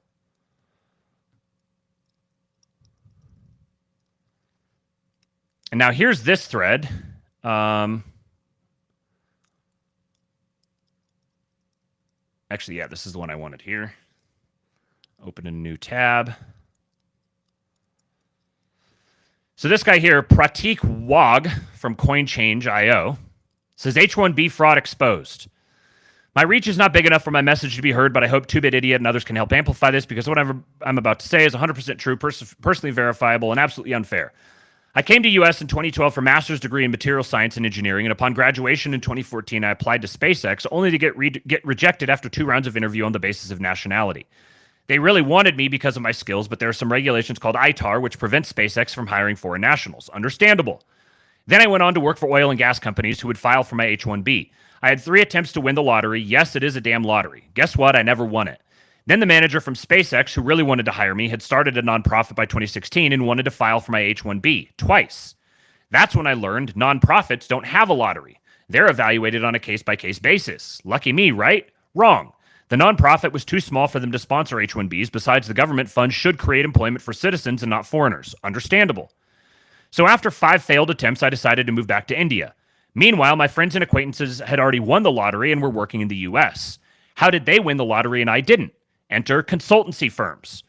Speaker 1: And now here's this thread. Actually, yeah, this is the one I wanted here. Open a new tab. So this guy here, Pratik Wag from CoinChange.io, says H1B fraud exposed. My reach is not big enough for my message to be heard, but I hope 2-Bit Idiot and others can help amplify this because whatever I'm about to say is 100% true, personally verifiable, and absolutely unfair. I came to U.S. in 2012 for a master's degree in material science and engineering, and upon graduation in 2014, I applied to SpaceX, only to get rejected after 2 rounds of interview on the basis of nationality. They really wanted me because of my skills, but there are some regulations called ITAR, which prevents SpaceX from hiring foreign nationals. Understandable. Then I went on to work for oil and gas companies who would file for my H1B. I had 3 attempts to win the lottery. Yes, it is a damn lottery. Guess what? I never won it. Then the manager from SpaceX, who really wanted to hire me, had started a nonprofit by 2016 and wanted to file for my H1B twice. That's when I learned nonprofits don't have a lottery. They're evaluated on a case-by-case basis. Lucky me, right? Wrong. The nonprofit was too small for them to sponsor H1Bs. Besides, the government funds should create employment for citizens and not foreigners. Understandable. So after 5 failed attempts, I decided to move back to India. Meanwhile, my friends and acquaintances had already won the lottery and were working in the U.S. How did they win the lottery and I didn't? Enter consultancy firms.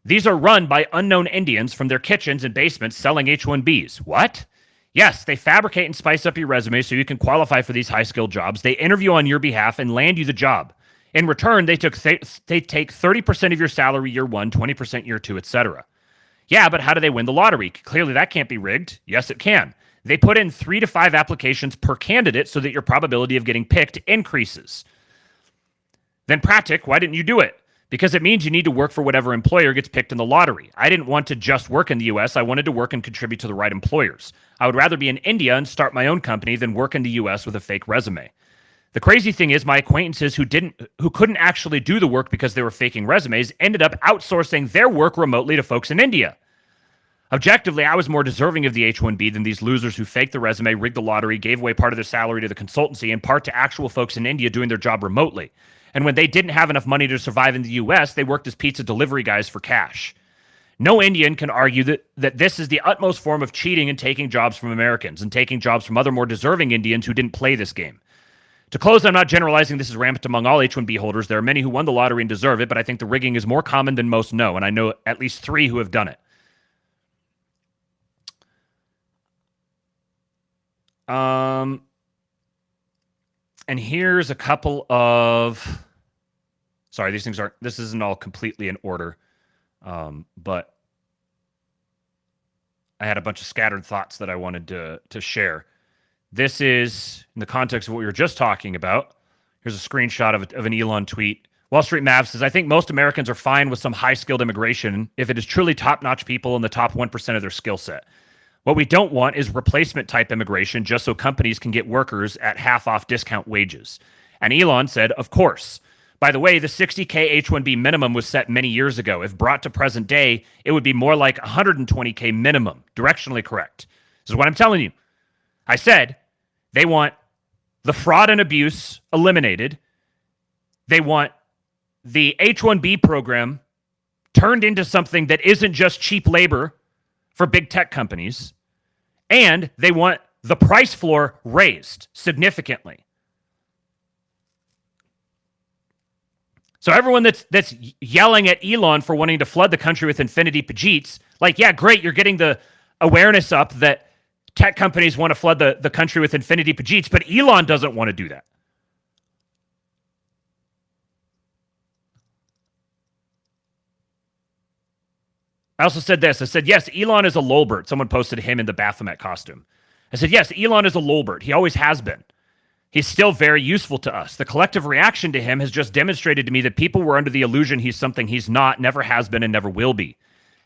Speaker 1: These are run by unknown Indians from their kitchens and basements selling H1Bs. What? Yes, they fabricate and spice up your resume so you can qualify for these high-skilled jobs. They interview on your behalf and land you the job. In return, they take 30% of your salary year 1, 20% year 2, etc. Yeah, but how do they win the lottery? Clearly, that can't be rigged. Yes, it can. They put in 3 to 5 applications per candidate so that your probability of getting picked increases. Then Pratik, why didn't you do it? Because it means you need to work for whatever employer gets picked in the lottery. I didn't want to just work in the US. I wanted to work and contribute to the right employers. I would rather be in India and start my own company than work in the US with a fake resume. The crazy thing is my acquaintances who couldn't actually do the work because they were faking resumes ended up outsourcing their work remotely to folks in India. Objectively, I was more deserving of the H-1B than these losers who faked the resume, rigged the lottery, gave away part of their salary to the consultancy, and part to actual folks in India doing their job remotely. And when they didn't have enough money to survive in the US, they worked as pizza delivery guys for cash. No Indian can argue that this is the utmost form of cheating and taking jobs from Americans and taking jobs from other more deserving Indians who didn't play this game. To close, I'm not generalizing this is rampant among all H-1B holders. There are many who won the lottery and deserve it, but I think the rigging is more common than most know, and I know at least 3 who have done it. And here's a couple of... Sorry, these things aren't... This isn't all completely in order, but I had a bunch of scattered thoughts that I wanted to share. This is in the context of what we were just talking about. Here's a screenshot of an Elon tweet. Wall Street Mav says, I think most Americans are fine with some high-skilled immigration if it is truly top-notch people in the top 1% of their skill set. What we don't want is replacement-type immigration just so companies can get workers at half-off discount wages. And Elon said, of course. By the way, the 60K H-1B minimum was set many years ago. If brought to present day, it would be more like 120K minimum. Directionally correct. This is what I'm telling you. I said they want the fraud and abuse eliminated. They want the H-1B program turned into something that isn't just cheap labor for big tech companies. And they want the price floor raised significantly. So everyone that's yelling at Elon for wanting to flood the country with infinity Pajeets, like, yeah, great, you're getting the awareness up that tech companies want to flood the country with infinity Pajeets, but Elon doesn't want to do that. I also said this. I said, yes, Elon is a lolbert. Someone posted him in the Baphomet costume. I said, yes, Elon is a lolbert. He always has been. He's still very useful to us. The collective reaction to him has just demonstrated to me that people were under the illusion he's something he's not, never has been, and never will be.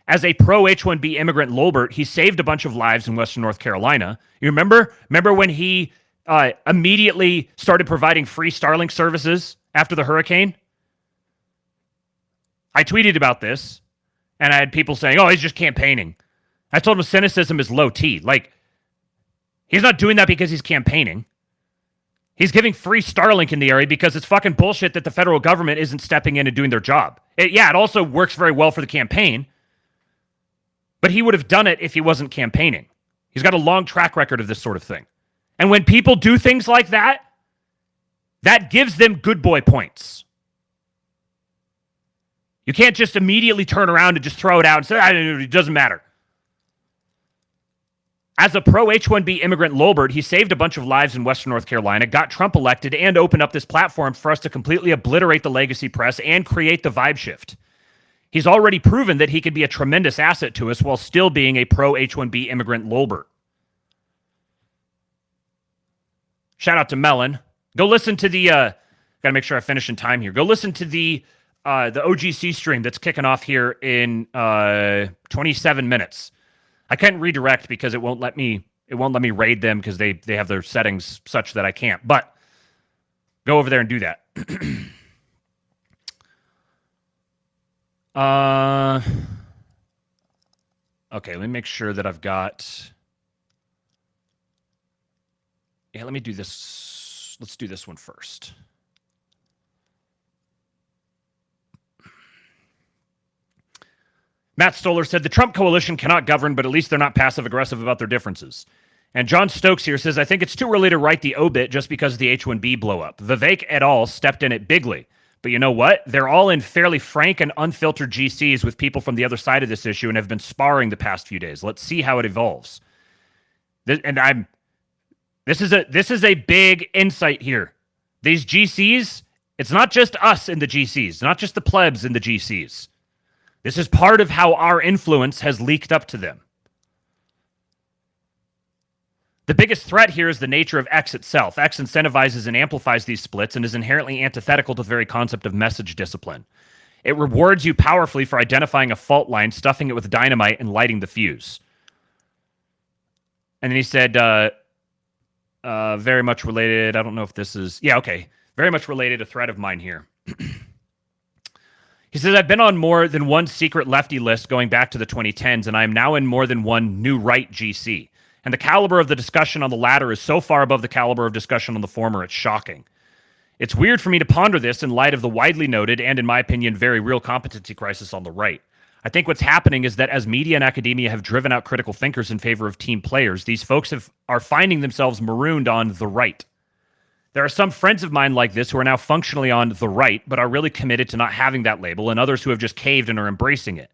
Speaker 1: As a pro H-1B immigrant lolbert, he saved a bunch of lives in Western North Carolina. You remember? Remember when he immediately started providing free Starlink services after the hurricane? I tweeted about this, and I had people saying, oh, he's just campaigning. I told him cynicism is low T. Like, he's not doing that because he's campaigning. He's giving free Starlink in the area because it's fucking bullshit that the federal government isn't stepping in and doing their job. It also works very well for the campaign, but he would have done it if he wasn't campaigning. He's got a long track record of this sort of thing. And when people do things like that, that gives them good boy points. You can't just immediately turn around and just throw it out and say, it doesn't matter. As a pro H1B immigrant lolbert, he saved a bunch of lives in Western North Carolina, got Trump elected, and opened up this platform for us to completely obliterate the legacy press and create the vibe shift. He's already proven that he could be a tremendous asset to us while still being a pro H1B immigrant lolbert. Shout out to Melon. Go listen to the, gotta make sure I finish in time here. Go listen to the OGC stream that's kicking off here in 27 minutes. I can't redirect because it won't let me raid them because they have their settings such that I can't. But go over there and do that. Okay, let me make sure that I've got. Yeah, let me do this. Let's do this one first. Matt Stoller said, the Trump coalition cannot govern, but at least they're not passive-aggressive about their differences. And John Stokes here says, I think it's too early to write the obit just because of the H-1B blow-up. Vivek et al. Stepped in it bigly. But you know what? They're all in fairly frank and unfiltered GCs with people from the other side of this issue and have been sparring the past few days. Let's see how it evolves. This is a big insight here. These GCs, it's not just us in the GCs, not just the plebs in the GCs. This is part of how our influence has leaked up to them. The biggest threat here is the nature of X itself. X incentivizes and amplifies these splits and is inherently antithetical to the very concept of message discipline. It rewards you powerfully for identifying a fault line, stuffing it with dynamite, and lighting the fuse. And then he said, very much related. I don't know if this is... Yeah, okay. Very much related, a threat of mine here. He says, I've been on more than one secret lefty list going back to the 2010s, and I am now in more than one new right GC. And the caliber of the discussion on the latter is so far above the caliber of discussion on the former, it's shocking. It's weird for me to ponder this in light of the widely noted and, in my opinion, very real competency crisis on the right. I think what's happening is that as media and academia have driven out critical thinkers in favor of team players, these folks are finding themselves marooned on the right. There are some friends of mine like this who are now functionally on the right, but are really committed to not having that label, and others who have just caved and are embracing it.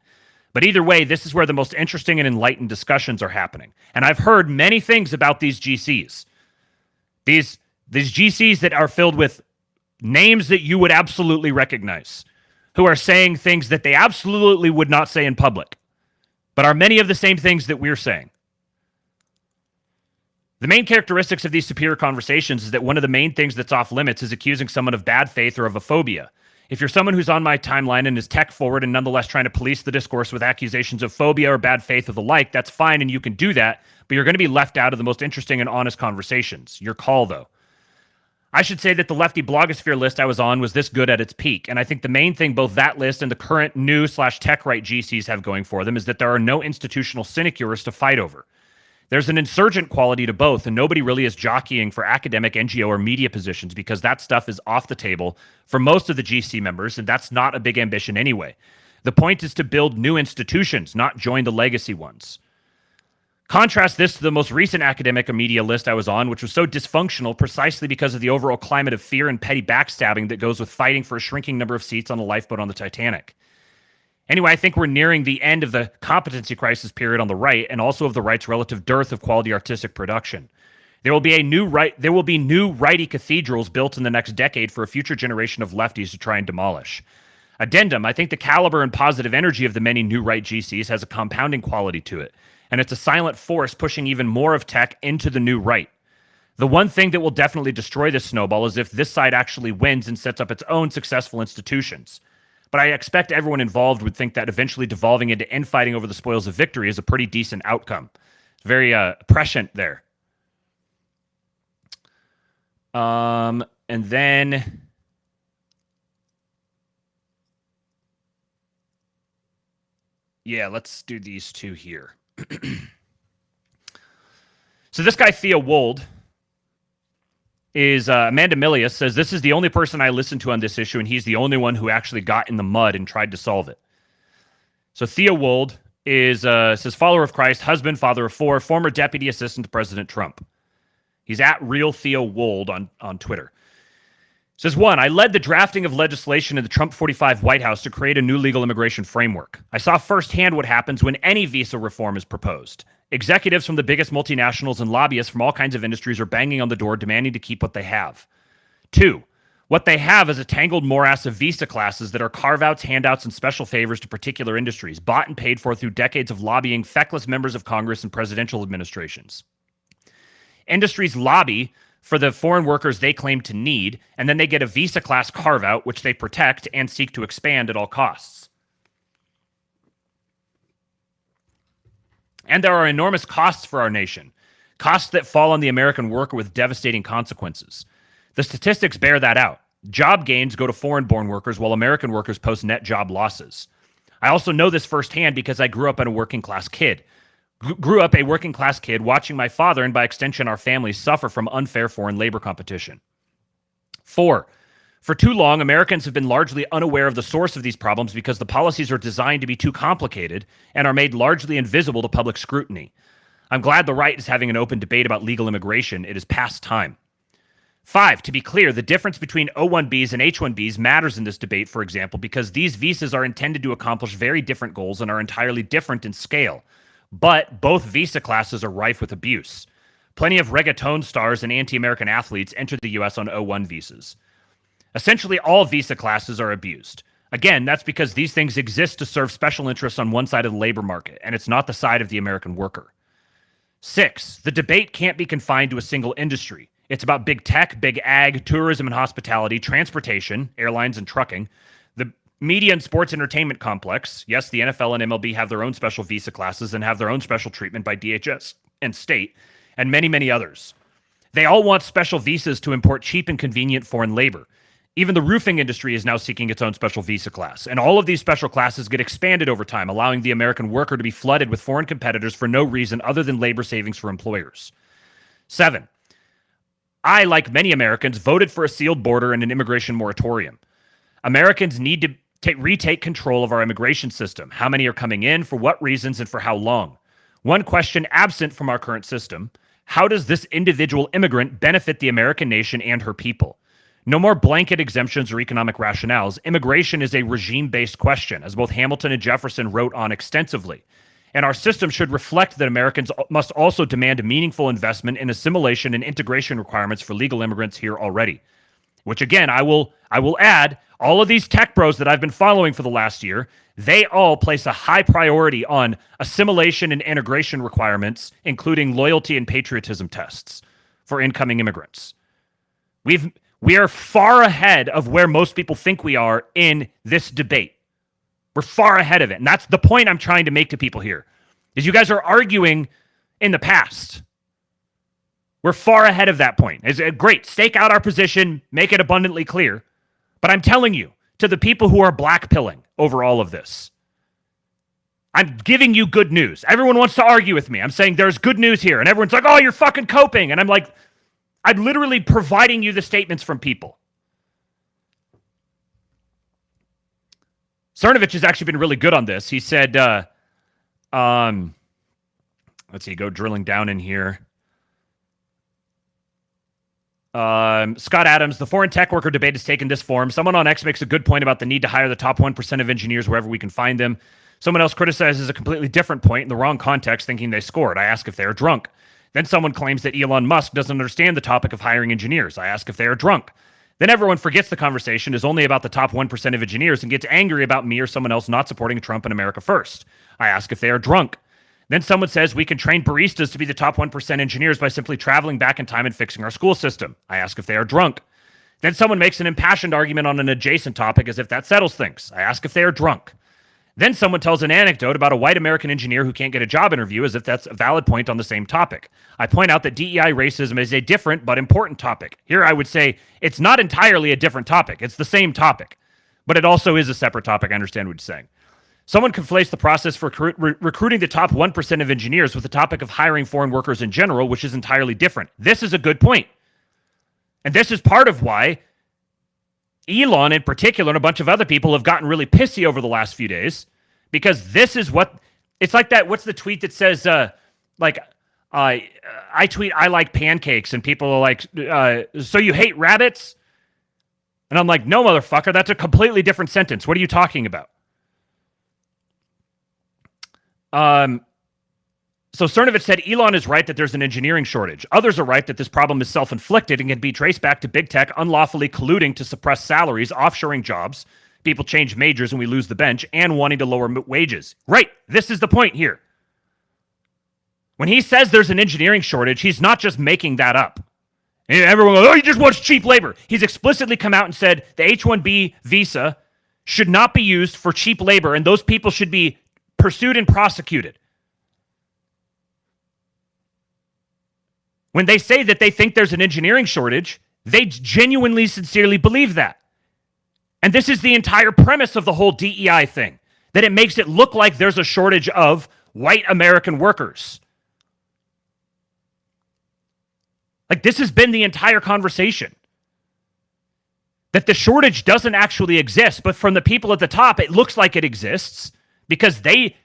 Speaker 1: But either way, this is where the most interesting and enlightened discussions are happening. And I've heard many things about these GCs. These GCs that are filled with names that you would absolutely recognize, who are saying things that they absolutely would not say in public, but are many of the same things that we're saying. The main characteristics of these superior conversations is that one of the main things that's off limits is accusing someone of bad faith or of a phobia. If you're someone who's on my timeline and is tech forward and nonetheless trying to police the discourse with accusations of phobia or bad faith or the like, that's fine and you can do that, but you're going to be left out of the most interesting and honest conversations. Your call, though. I should say that the lefty blogosphere list I was on was this good at its peak, and I think the main thing both that list and the current new/tech right GCs have going for them is that there are no institutional sinecures to fight over. There's an insurgent quality to both, and nobody really is jockeying for academic, NGO, or media positions because that stuff is off the table for most of the GC members, and that's not a big ambition anyway. The point is to build new institutions, not join the legacy ones. Contrast this to the most recent academic or media list I was on, which was so dysfunctional precisely because of the overall climate of fear and petty backstabbing that goes with fighting for a shrinking number of seats on a lifeboat on the Titanic. Anyway, I think we're nearing the end of the competency crisis period on the right, and also of the right's relative dearth of quality artistic production. There will be new righty cathedrals built in the next decade for a future generation of lefties to try and demolish. Addendum, I think the caliber and positive energy of the many new right GCs has a compounding quality to it, and it's a silent force pushing even more of tech into the new right. The one thing that will definitely destroy this snowball is if this side actually wins and sets up its own successful institutions. But I expect everyone involved would think that eventually devolving into infighting over the spoils of victory is a pretty decent outcome. It's very prescient there. And then... yeah, let's do these two here. So this guy, Theo Wold, is Amanda Milius says, this is the only person I listened to on this issue, and he's the only one who actually got in the mud and tried to solve it. So Thea Wold is says, follower of Christ, husband, father of 4, former deputy assistant to President Trump. He's at Real Theo Wold on Twitter. Says, 1, I led the drafting of legislation in the Trump 45 White House to create a new legal immigration framework. I saw firsthand what happens when any visa reform is proposed. Executives from the biggest multinationals and lobbyists from all kinds of industries are banging on the door demanding to keep what they have. 2, what they have is a tangled morass of visa classes that are carve-outs, handouts, and special favors to particular industries, bought and paid for through decades of lobbying feckless members of Congress and presidential administrations. Industries lobby for the foreign workers they claim to need, and then they get a visa class carve-out, which they protect and seek to expand at all costs. And there are enormous costs for our nation, costs that fall on the American worker with devastating consequences. The statistics bear that out. Job gains go to foreign-born workers while American workers post net job losses. I also know this firsthand because I grew up a working-class kid watching my father and by extension our family suffer from unfair foreign labor competition. 4, for too long, Americans have been largely unaware of the source of these problems because the policies are designed to be too complicated and are made largely invisible to public scrutiny. I'm glad the right is having an open debate about legal immigration. It is past time. 5, to be clear, the difference between O1Bs and H1Bs matters in this debate, for example, because these visas are intended to accomplish very different goals and are entirely different in scale. But both visa classes are rife with abuse. Plenty of reggaeton stars and anti-American athletes enter the U.S. on O1 visas. Essentially, all visa classes are abused. Again, that's because these things exist to serve special interests on one side of the labor market, and it's not the side of the American worker. 6, the debate can't be confined to a single industry. It's about big tech, big ag, tourism and hospitality, transportation, airlines and trucking, the media and sports entertainment complex. Yes, the NFL and MLB have their own special visa classes and have their own special treatment by DHS and state, and many, many others. They all want special visas to import cheap and convenient foreign labor. Even the roofing industry is now seeking its own special visa class, and all of these special classes get expanded over time, allowing the American worker to be flooded with foreign competitors for no reason other than labor savings for employers. 7, I, like many Americans, voted for a sealed border and an immigration moratorium. Americans need to retake control of our immigration system. How many are coming in, for what reasons, and for how long? One question absent from our current system: how does this individual immigrant benefit the American nation and her people? No more blanket exemptions or economic rationales. Immigration is a regime-based question, as both Hamilton and Jefferson wrote on extensively. And our system should reflect that Americans must also demand a meaningful investment in assimilation and integration requirements for legal immigrants here already. Which, again, I will add, all of these tech bros that I've been following for the last year, they all place a high priority on assimilation and integration requirements, including loyalty and patriotism tests for incoming immigrants. We are far ahead of where most people think we are in this debate. We're far ahead of it. And that's the point I'm trying to make to people here, is you guys are arguing in the past. We're far ahead of that point. It's great. Stake out our position, make it abundantly clear. But I'm telling you, to the people who are blackpilling over all of this, I'm giving you good news. Everyone wants to argue with me. I'm saying there's good news here. And everyone's like, oh, you're fucking coping. And I'm like, I'm literally providing you the statements from people. Cernovich has actually been really good on this. He said, let's see, go drilling down in here. Scott Adams, the foreign tech worker debate has taken this form. Someone on X makes a good point about the need to hire the top 1% of engineers wherever we can find them. Someone else criticizes a completely different point in the wrong context, thinking they scored. I ask if they are drunk. Then someone claims that Elon Musk doesn't understand the topic of hiring engineers. I ask if they are drunk. Then everyone forgets the conversation is only about the top 1% of engineers and gets angry about me or someone else not supporting Trump and America first. I ask if they are drunk. Then someone says we can train baristas to be the top 1% engineers by simply traveling back in time and fixing our school system. I ask if they are drunk. Then someone makes an impassioned argument on an adjacent topic as if that settles things. I ask if they are drunk. Then someone tells an anecdote about a white American engineer who can't get a job interview as if that's a valid point on the same topic. I point out that DEI racism is a different but important topic. Here I would say it's not entirely a different topic. It's the same topic, but it also is a separate topic. I understand what you're saying. Someone conflates the process for recruiting the top 1% of engineers with the topic of hiring foreign workers in general, which is entirely different. This is a good point. And this is part of why Elon in particular and a bunch of other people have gotten really pissy over the last few days, because this is what it's like. That what's the tweet that says I tweet I like pancakes and people are like, so you hate rabbits? And I'm like, no, motherfucker, that's a completely different sentence. What are you talking about? So Cernovich said Elon is right that there's an engineering shortage. Others are right that this problem is self-inflicted and can be traced back to big tech unlawfully colluding to suppress salaries, offshoring jobs, people change majors and we lose the bench, and wanting to lower wages. Right. This is the point here. When he says there's an engineering shortage, he's not just making that up. And everyone goes, oh, he just wants cheap labor. He's explicitly come out and said the H1B visa should not be used for cheap labor, and those people should be pursued and prosecuted. When they say that they think there's an engineering shortage, they genuinely, sincerely believe that. And this is the entire premise of the whole DEI thing, that it makes it look like there's a shortage of white American workers. Like, this has been the entire conversation. That the shortage doesn't actually exist, but from the people at the top, it looks like it exists because they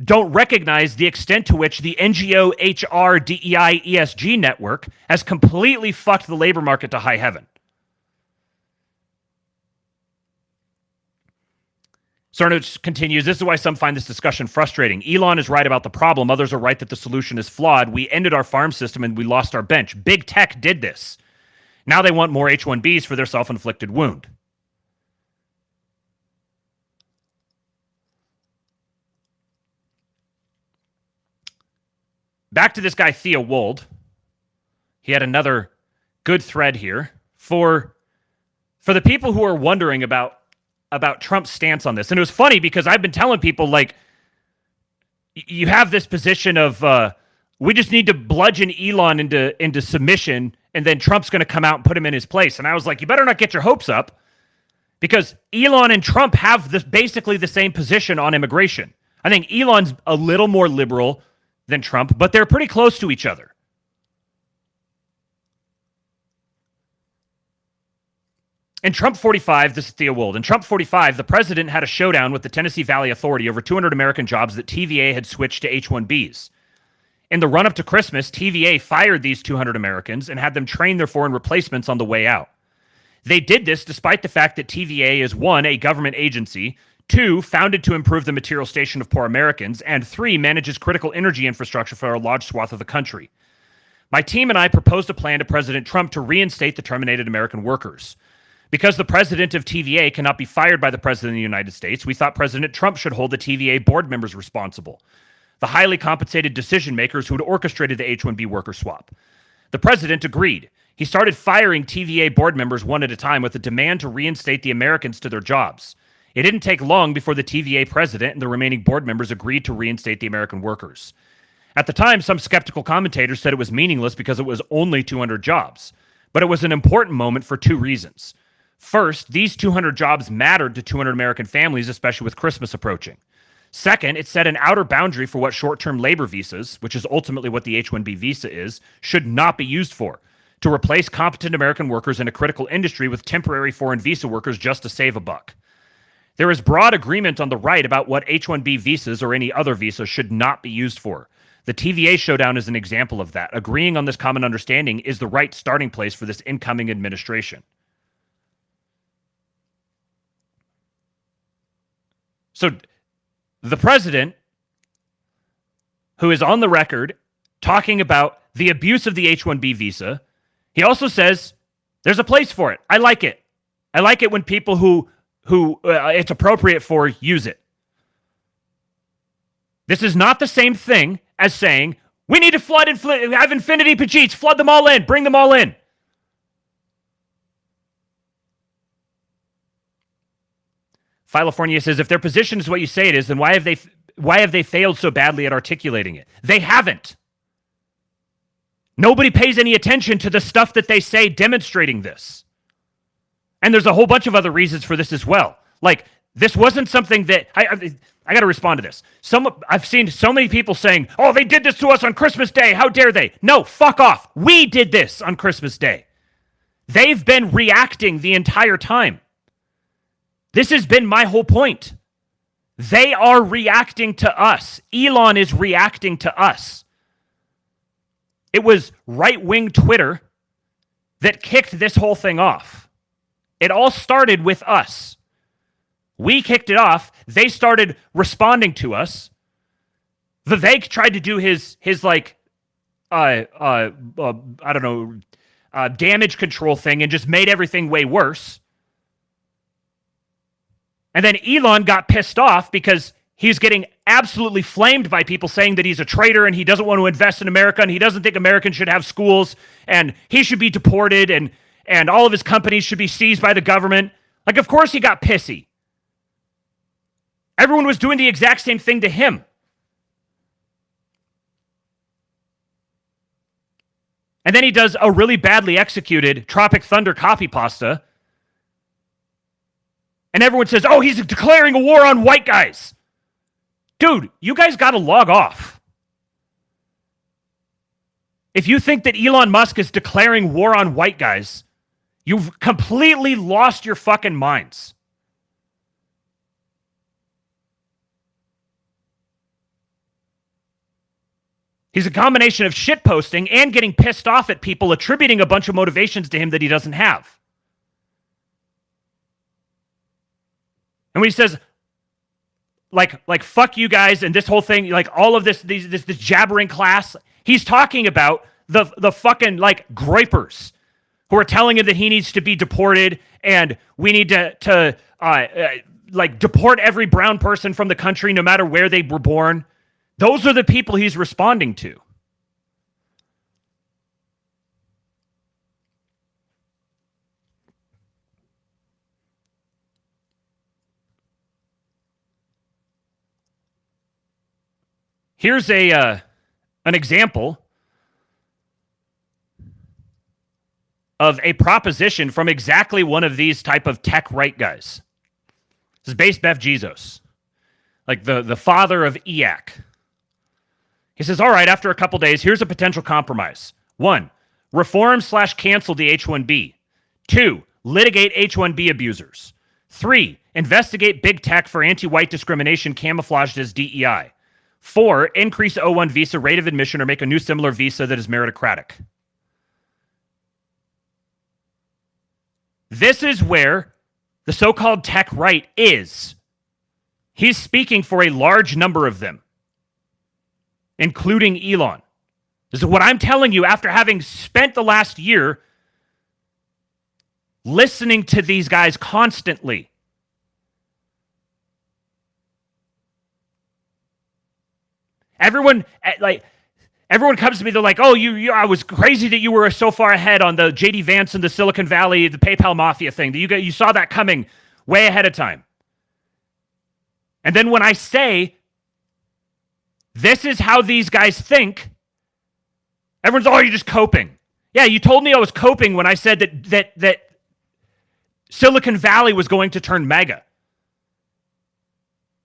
Speaker 1: don't recognize the extent to which the NGO, HR, DEI, ESG network has completely fucked the labor market to high heaven. Cernovich continues, this is why some find this discussion frustrating. Elon is right about the problem. Others are right that the solution is flawed. We ended our farm system and we lost our bench. Big tech did this. Now they want more H1Bs for their self-inflicted wound. Back to this guy, Theo Wold. He had another good thread here. For the people who are wondering about Trump's stance on this, and it was funny because I've been telling people, like, you have this position of we just need to bludgeon Elon into submission, and then Trump's going to come out and put him in his place. And I was like, you better not get your hopes up, because Elon and Trump have basically the same position on immigration. I think Elon's a little more liberal than Trump, but they're pretty close to each other. In Trump 45, this is Theo Wold. In Trump 45, the president had a showdown with the Tennessee Valley Authority over 200 American jobs that TVA had switched to H-1Bs. In the run-up to Christmas, TVA fired these 200 Americans and had them train their foreign replacements on the way out. They did this despite the fact that TVA is, 1, a government agency, 2, founded to improve the material station of poor Americans, and 3, manages critical energy infrastructure for a large swath of the country. My team and I proposed a plan to President Trump to reinstate the terminated American workers. Because the president of TVA cannot be fired by the president of the United States, we thought President Trump should hold the TVA board members responsible, the highly compensated decision makers who had orchestrated the H-1B worker swap. The president agreed. He started firing TVA board members one at a time with a demand to reinstate the Americans to their jobs. It didn't take long before the TVA president and the remaining board members agreed to reinstate the American workers. At the time, some skeptical commentators said it was meaningless because it was only 200 jobs. But it was an important moment for 2 reasons. First, these 200 jobs mattered to 200 American families, especially with Christmas approaching. Second, it set an outer boundary for what short-term labor visas, which is ultimately what the H-1B visa is, should not be used for, to replace competent American workers in a critical industry with temporary foreign visa workers just to save a buck. There is broad agreement on the right about what H-1B visas or any other visa should not be used for. The TVA showdown is an example of that. Agreeing on this common understanding is the right starting place for this incoming administration. So the president, who is on the record talking about the abuse of the H-1B visa, he also says there's a place for it. I like it. I like it when people who it's appropriate for use it. This is not the same thing as saying we need to have infinity Pajeets, flood them all in, bring them all in. California says, if their position is what you say it is, then why have they failed so badly at articulating it? They haven't. Nobody pays any attention to the stuff that they say demonstrating this. And there's a whole bunch of other reasons for this as well. Like, this wasn't something that I got to respond to this. I've seen so many people saying, "Oh, they did this to us on Christmas Day. How dare they?" No, fuck off. We did this on Christmas Day. They've been reacting the entire time. This has been my whole point. They are reacting to us. Elon is reacting to us. It was right-wing Twitter that kicked this whole thing off. It all started with us. We kicked it off. They started responding to us. Vivek tried to do his I don't know, damage control thing and just made everything way worse. And then Elon got pissed off because he's getting absolutely flamed by people saying that he's a traitor and he doesn't want to invest in America and he doesn't think Americans should have schools and he should be deported and all of his companies should be seized by the government. Like, of course he got pissy. Everyone was doing the exact same thing to him. And then he does a really badly executed Tropic Thunder copy pasta. And everyone says, oh, he's declaring a war on white guys. Dude, you guys got to log off. If you think that Elon Musk is declaring war on white guys, you've completely lost your fucking minds. He's a combination of shitposting and getting pissed off at people, attributing a bunch of motivations to him that he doesn't have. And when he says, like fuck you guys and this whole thing, like all of this jabbering class, he's talking about the fucking like groypers who are telling him that he needs to be deported and we need to deport every brown person from the country no matter where they were born. Those are the people he's responding to. Here's an example of a proposition from exactly one of these type of tech right guys. This is Base Bev Jesus, like the father of EAC. He says, all right, after a couple days, here's a potential compromise. 1, reform/cancel the H1B. 2, litigate H1B abusers. 3, investigate big tech for anti-white discrimination camouflaged as DEI. 4, increase O1 visa rate of admission or make a new similar visa that is meritocratic. This is where the so-called tech right is. He's speaking for a large number of them, including Elon. This is what I'm telling you after having spent the last year listening to these guys constantly. Everyone comes to me, they're like, oh, I was crazy that you were so far ahead on the JD Vance and the Silicon Valley, the PayPal Mafia thing, that you saw that coming way ahead of time. And then when I say, this is how these guys think, everyone's, oh, you're just coping. Yeah, you told me I was coping when I said that Silicon Valley was going to turn mega.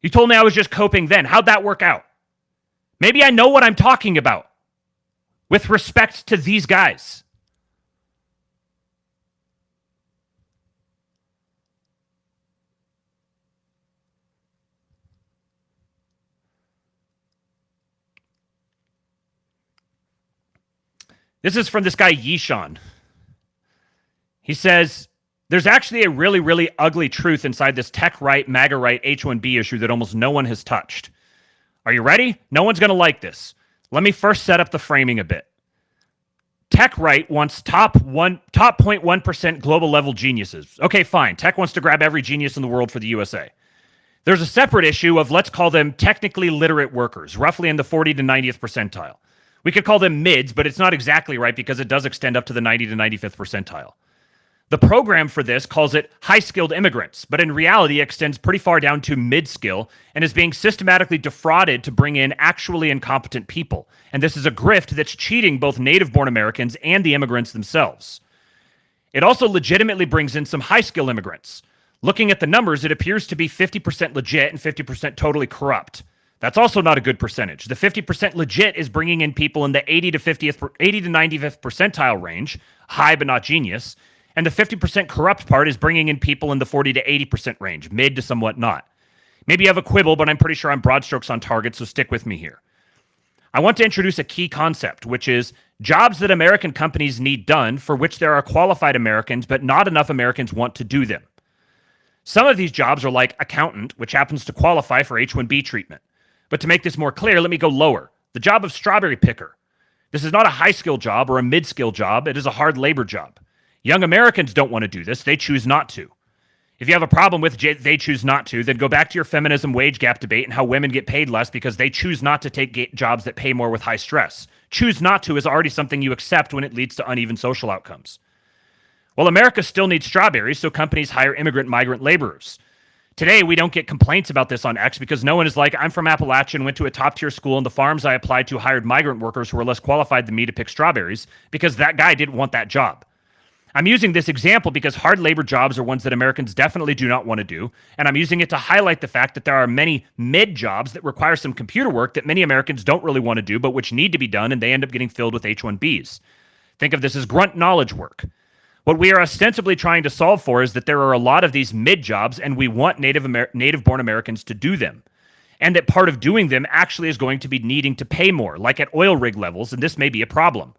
Speaker 1: You told me I was just coping then. How'd that work out? Maybe I know what I'm talking about with respect to these guys. This is from this guy, Yishan. He says, there's actually a really, really ugly truth inside this tech right, MAGA right, H1B issue that almost no one has touched. Are you ready? No one's going to like this. Let me first set up the framing a bit. Tech right wants top 0.1% global level geniuses. Okay, fine. Tech wants to grab every genius in the world for the USA. There's a separate issue of, let's call them technically literate workers, roughly in the 40 to 90th percentile. We could call them mids, but it's not exactly right because it does extend up to the 90 to 95th percentile. The program for this calls it high-skilled immigrants, but in reality extends pretty far down to mid-skill and is being systematically defrauded to bring in actually incompetent people. And this is a grift that's cheating both native-born Americans and the immigrants themselves. It also legitimately brings in some high-skill immigrants. Looking at the numbers, it appears to be 50% legit and 50% totally corrupt. That's also not a good percentage. The 50% legit is bringing in people in the 80 to 90th percentile range, high but not genius, And the 50% corrupt part is bringing in people in the 40 to 80% range, mid to somewhat not. Maybe you have a quibble, but I'm pretty sure I'm broad strokes on target, so stick with me here. I want to introduce a key concept, which is jobs that American companies need done for which there are qualified Americans, but not enough Americans want to do them. Some of these jobs are like accountant, which happens to qualify for H1B treatment. But to make this more clear, let me go lower. The job of strawberry picker. This is not a high-skill job or a mid-skill job. It is a hard labor job. Young Americans don't want to do this. They choose not to. If you have a problem with they choose not to, then go back to your feminism wage gap debate and how women get paid less because they choose not to take jobs that pay more with high stress. Choose not to is already something you accept when it leads to uneven social outcomes. Well, America still needs strawberries, so companies hire migrant laborers. Today, we don't get complaints about this on X because no one is like, I'm from Appalachia and went to a top-tier school, and the farms I applied to hired migrant workers who were less qualified than me to pick strawberries because that guy didn't want that job. I'm using this example because hard labor jobs are ones that Americans definitely do not want to do, and I'm using it to highlight the fact that there are many mid jobs that require some computer work that many Americans don't really want to do, but which need to be done, and they end up getting filled with H1Bs. Think of this as grunt knowledge work. What we are ostensibly trying to solve for is that there are a lot of these mid jobs, and we want native-born Americans to do them. And that part of doing them actually is going to be needing to pay more, like at oil rig levels, and this may be a problem.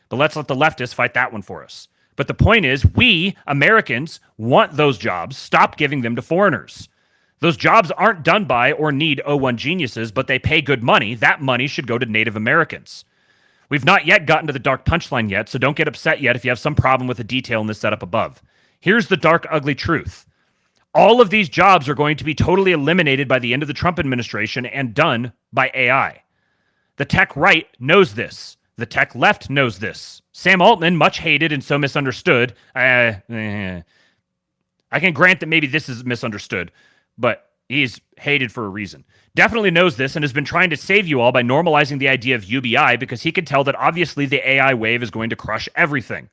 Speaker 1: But let's let the leftists fight that one for us. But the point is, we, Americans, want those jobs. Stop giving them to foreigners. Those jobs aren't done by or need O1 geniuses, but they pay good money. That money should go to Native Americans. We've not yet gotten to the dark punchline yet, so don't get upset yet if you have some problem with the detail in this setup above. Here's the dark, ugly truth. All of these jobs are going to be totally eliminated by the end of the Trump administration and done by AI. The tech right knows this. The tech left knows this. Sam Altman, much hated and so misunderstood. I can grant that maybe this is misunderstood, but he's hated for a reason. Definitely knows this and has been trying to save you all by normalizing the idea of UBI because he can tell that obviously the AI wave is going to crush everything.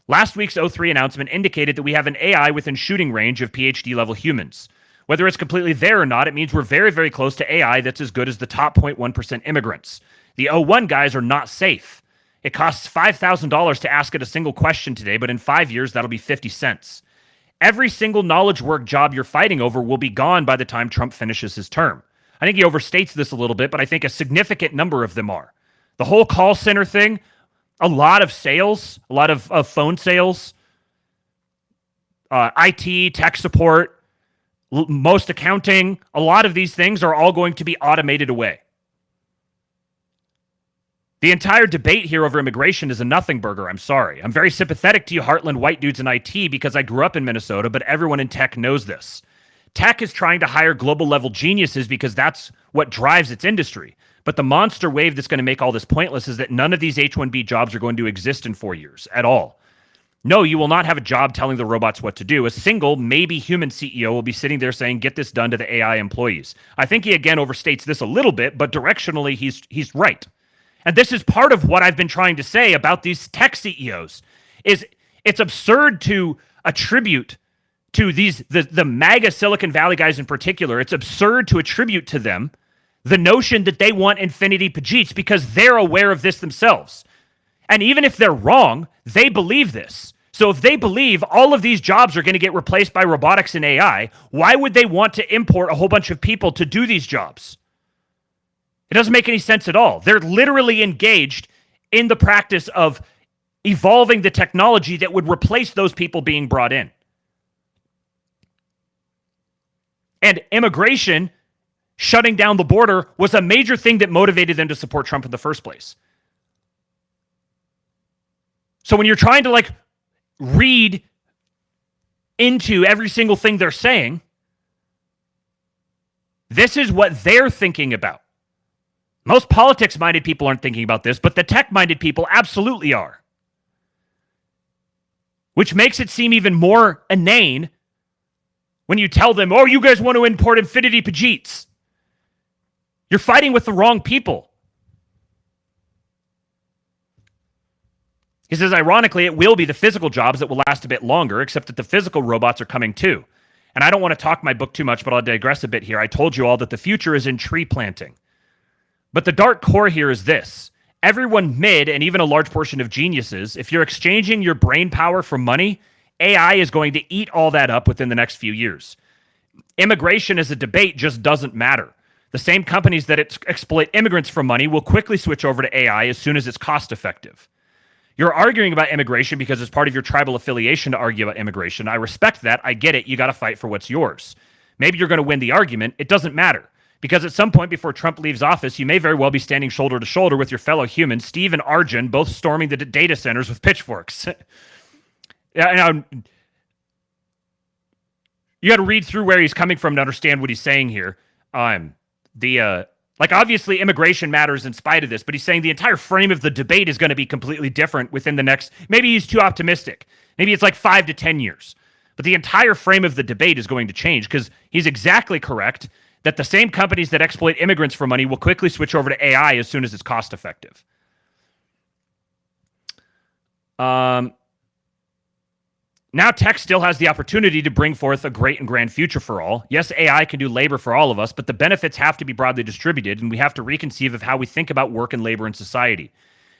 Speaker 1: Last week's O3 announcement indicated that we have an AI within shooting range of PhD-level humans. Whether it's completely there or not, it means we're very, very close to AI that's as good as the top 0.1% immigrants. The O1 guys are not safe. It costs $5,000 to ask it a single question today, but in 5 years, that'll be 50 cents. Every single knowledge work job you're fighting over will be gone by the time Trump finishes his term. I think he overstates this a little bit, but I think a significant number of them are. The whole call center thing, a lot of sales, a lot of phone sales, IT, tech support, most accounting, a lot of these things are all going to be automated away. The entire debate here over immigration is a nothing burger. I'm sorry. I'm very sympathetic to you Heartland white dudes in IT because I grew up in Minnesota, but everyone in tech knows this. Tech is trying to hire global level geniuses because that's what drives its industry. But the monster wave that's going to make all this pointless is that none of these H1B jobs are going to exist in 4 years at all. No, you will not have a job telling the robots what to do. A single, maybe human CEO will be sitting there saying, get this done to the AI employees. I think he again overstates this a little bit, but directionally he's right. And this is part of what I've been trying to say about these tech CEOs, is it's absurd to attribute to the MAGA Silicon Valley guys in particular, it's absurd to attribute to them the notion that they want infinity Pajits because they're aware of this themselves. And even if they're wrong, they believe this. So if they believe all of these jobs are going to get replaced by robotics and AI, why would they want to import a whole bunch of people to do these jobs? It doesn't make any sense at all. They're literally engaged in the practice of evolving the technology that would replace those people being brought in. And immigration, shutting down the border, was a major thing that motivated them to support Trump in the first place. So when you're trying to read into every single thing they're saying, this is what they're thinking about. Most politics-minded people aren't thinking about this, but the tech-minded people absolutely are. Which makes it seem even more inane when you tell them, oh, you guys want to import infinity Pajits. You're fighting with the wrong people. He says, ironically, it will be the physical jobs that will last a bit longer, except that the physical robots are coming too. And I don't want to talk my book too much, but I'll digress a bit here. I told you all that the future is in tree planting. But the dark core here is this. Everyone mid, and even a large portion of geniuses, if you're exchanging your brain power for money, AI is going to eat all that up within the next few years. Immigration as a debate just doesn't matter. The same companies that exploit immigrants for money will quickly switch over to AI as soon as it's cost effective. You're arguing about immigration because it's part of your tribal affiliation to argue about immigration. I respect that. I get it. You got to fight for what's yours. Maybe you're going to win the argument. It doesn't matter. Because at some point before Trump leaves office, you may very well be standing shoulder to shoulder with your fellow humans, Steve and Arjun, both storming the data centers with pitchforks. You got to read through where he's coming from to understand what he's saying here. Obviously immigration matters in spite of this, but he's saying the entire frame of the debate is going to be completely different within the next, maybe he's too optimistic. Maybe it's like 5 to 10 years. But the entire frame of the debate is going to change because he's exactly correct that the same companies that exploit immigrants for money will quickly switch over to AI as soon as it's cost effective. Now tech still has the opportunity to bring forth a great and grand future for all. Yes, AI can do labor for all of us, but the benefits have to be broadly distributed, and we have to reconceive of how we think about work and labor in society.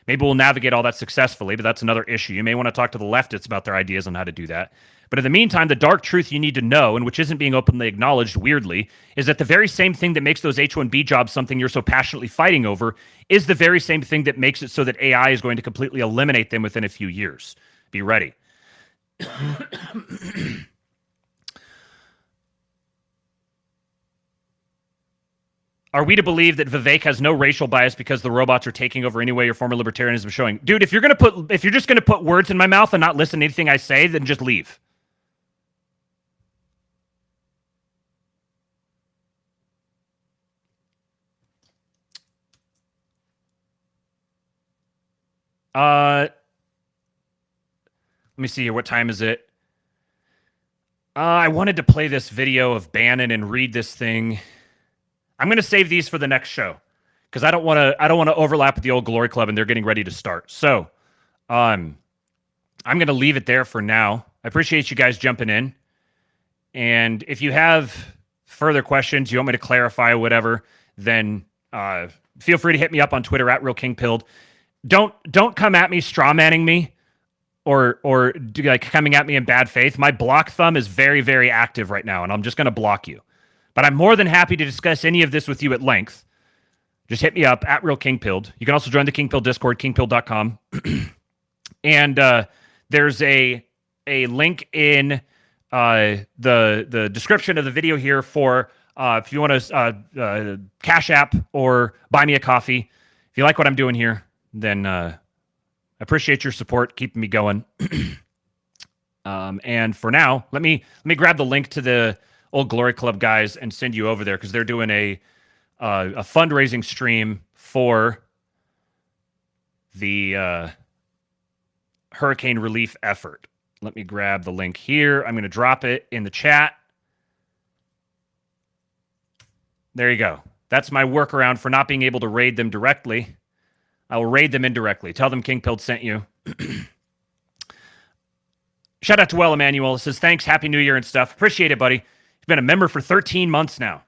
Speaker 1: Maybe we'll navigate all that successfully, but that's another issue. You may want to talk to the leftists about their ideas on how to do that. But in the meantime, the dark truth you need to know, and which isn't being openly acknowledged weirdly, is that the very same thing that makes those H1B jobs something you're so passionately fighting over is the very same thing that makes it so that AI is going to completely eliminate them within a few years. Be ready. Are we to believe that Vivek has no racial bias because the robots are taking over anyway your former libertarianism is showing? Dude, if you're just gonna put words in my mouth and not listen to anything I say, then just leave. Let me see here. What time is it? I wanted to play this video of Bannon and read this thing. I'm going to save these for the next show because I don't want to overlap with the old Glory Club and they're getting ready to start. So, I'm going to leave it there for now. I appreciate you guys jumping in. And if you have further questions, you want me to clarify or whatever, then feel free to hit me up on Twitter at RealKingPilled. Don't come at me strawmanning me or coming at me in bad faith. My block thumb is very, very active right now, and I'm just going to block you. But I'm more than happy to discuss any of this with you at length. Just hit me up at RealKingPilled. You can also join the KingPilled Discord, kingpilled.com. And there's a link in the description of the video here for if you want to Cash App or buy me a coffee. If you like what I'm doing here, then I appreciate your support, keeping me going. And for now, let me grab the link to the Old Glory Club guys and send you over there because they're doing a fundraising stream for the hurricane relief effort. Let me grab the link here. I'm going to drop it in the chat. There you go. That's my workaround for not being able to raid them directly. I will raid them indirectly. Tell them King Pilled sent you. Shout out to Well Emmanuel. It says, thanks, Happy New Year and stuff. Appreciate it, buddy. You've been a member for 13 months now.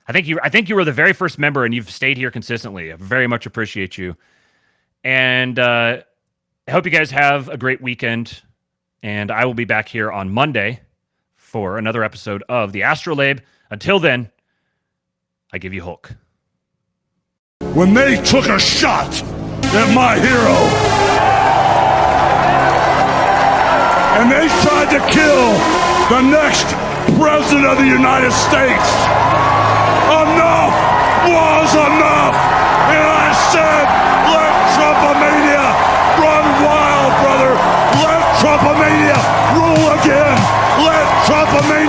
Speaker 1: I think you were the very first member and you've stayed here consistently. I very much appreciate you. And I hope you guys have a great weekend. And I will be back here on Monday for another episode of the Astrolabe. Until then, I give you Hulk.
Speaker 2: When they took a shot at my hero, and they tried to kill the next president of the United States, enough was enough. And I said, let Trumpomania run wild, brother. Let Trumpomania rule again. Let Trumpomania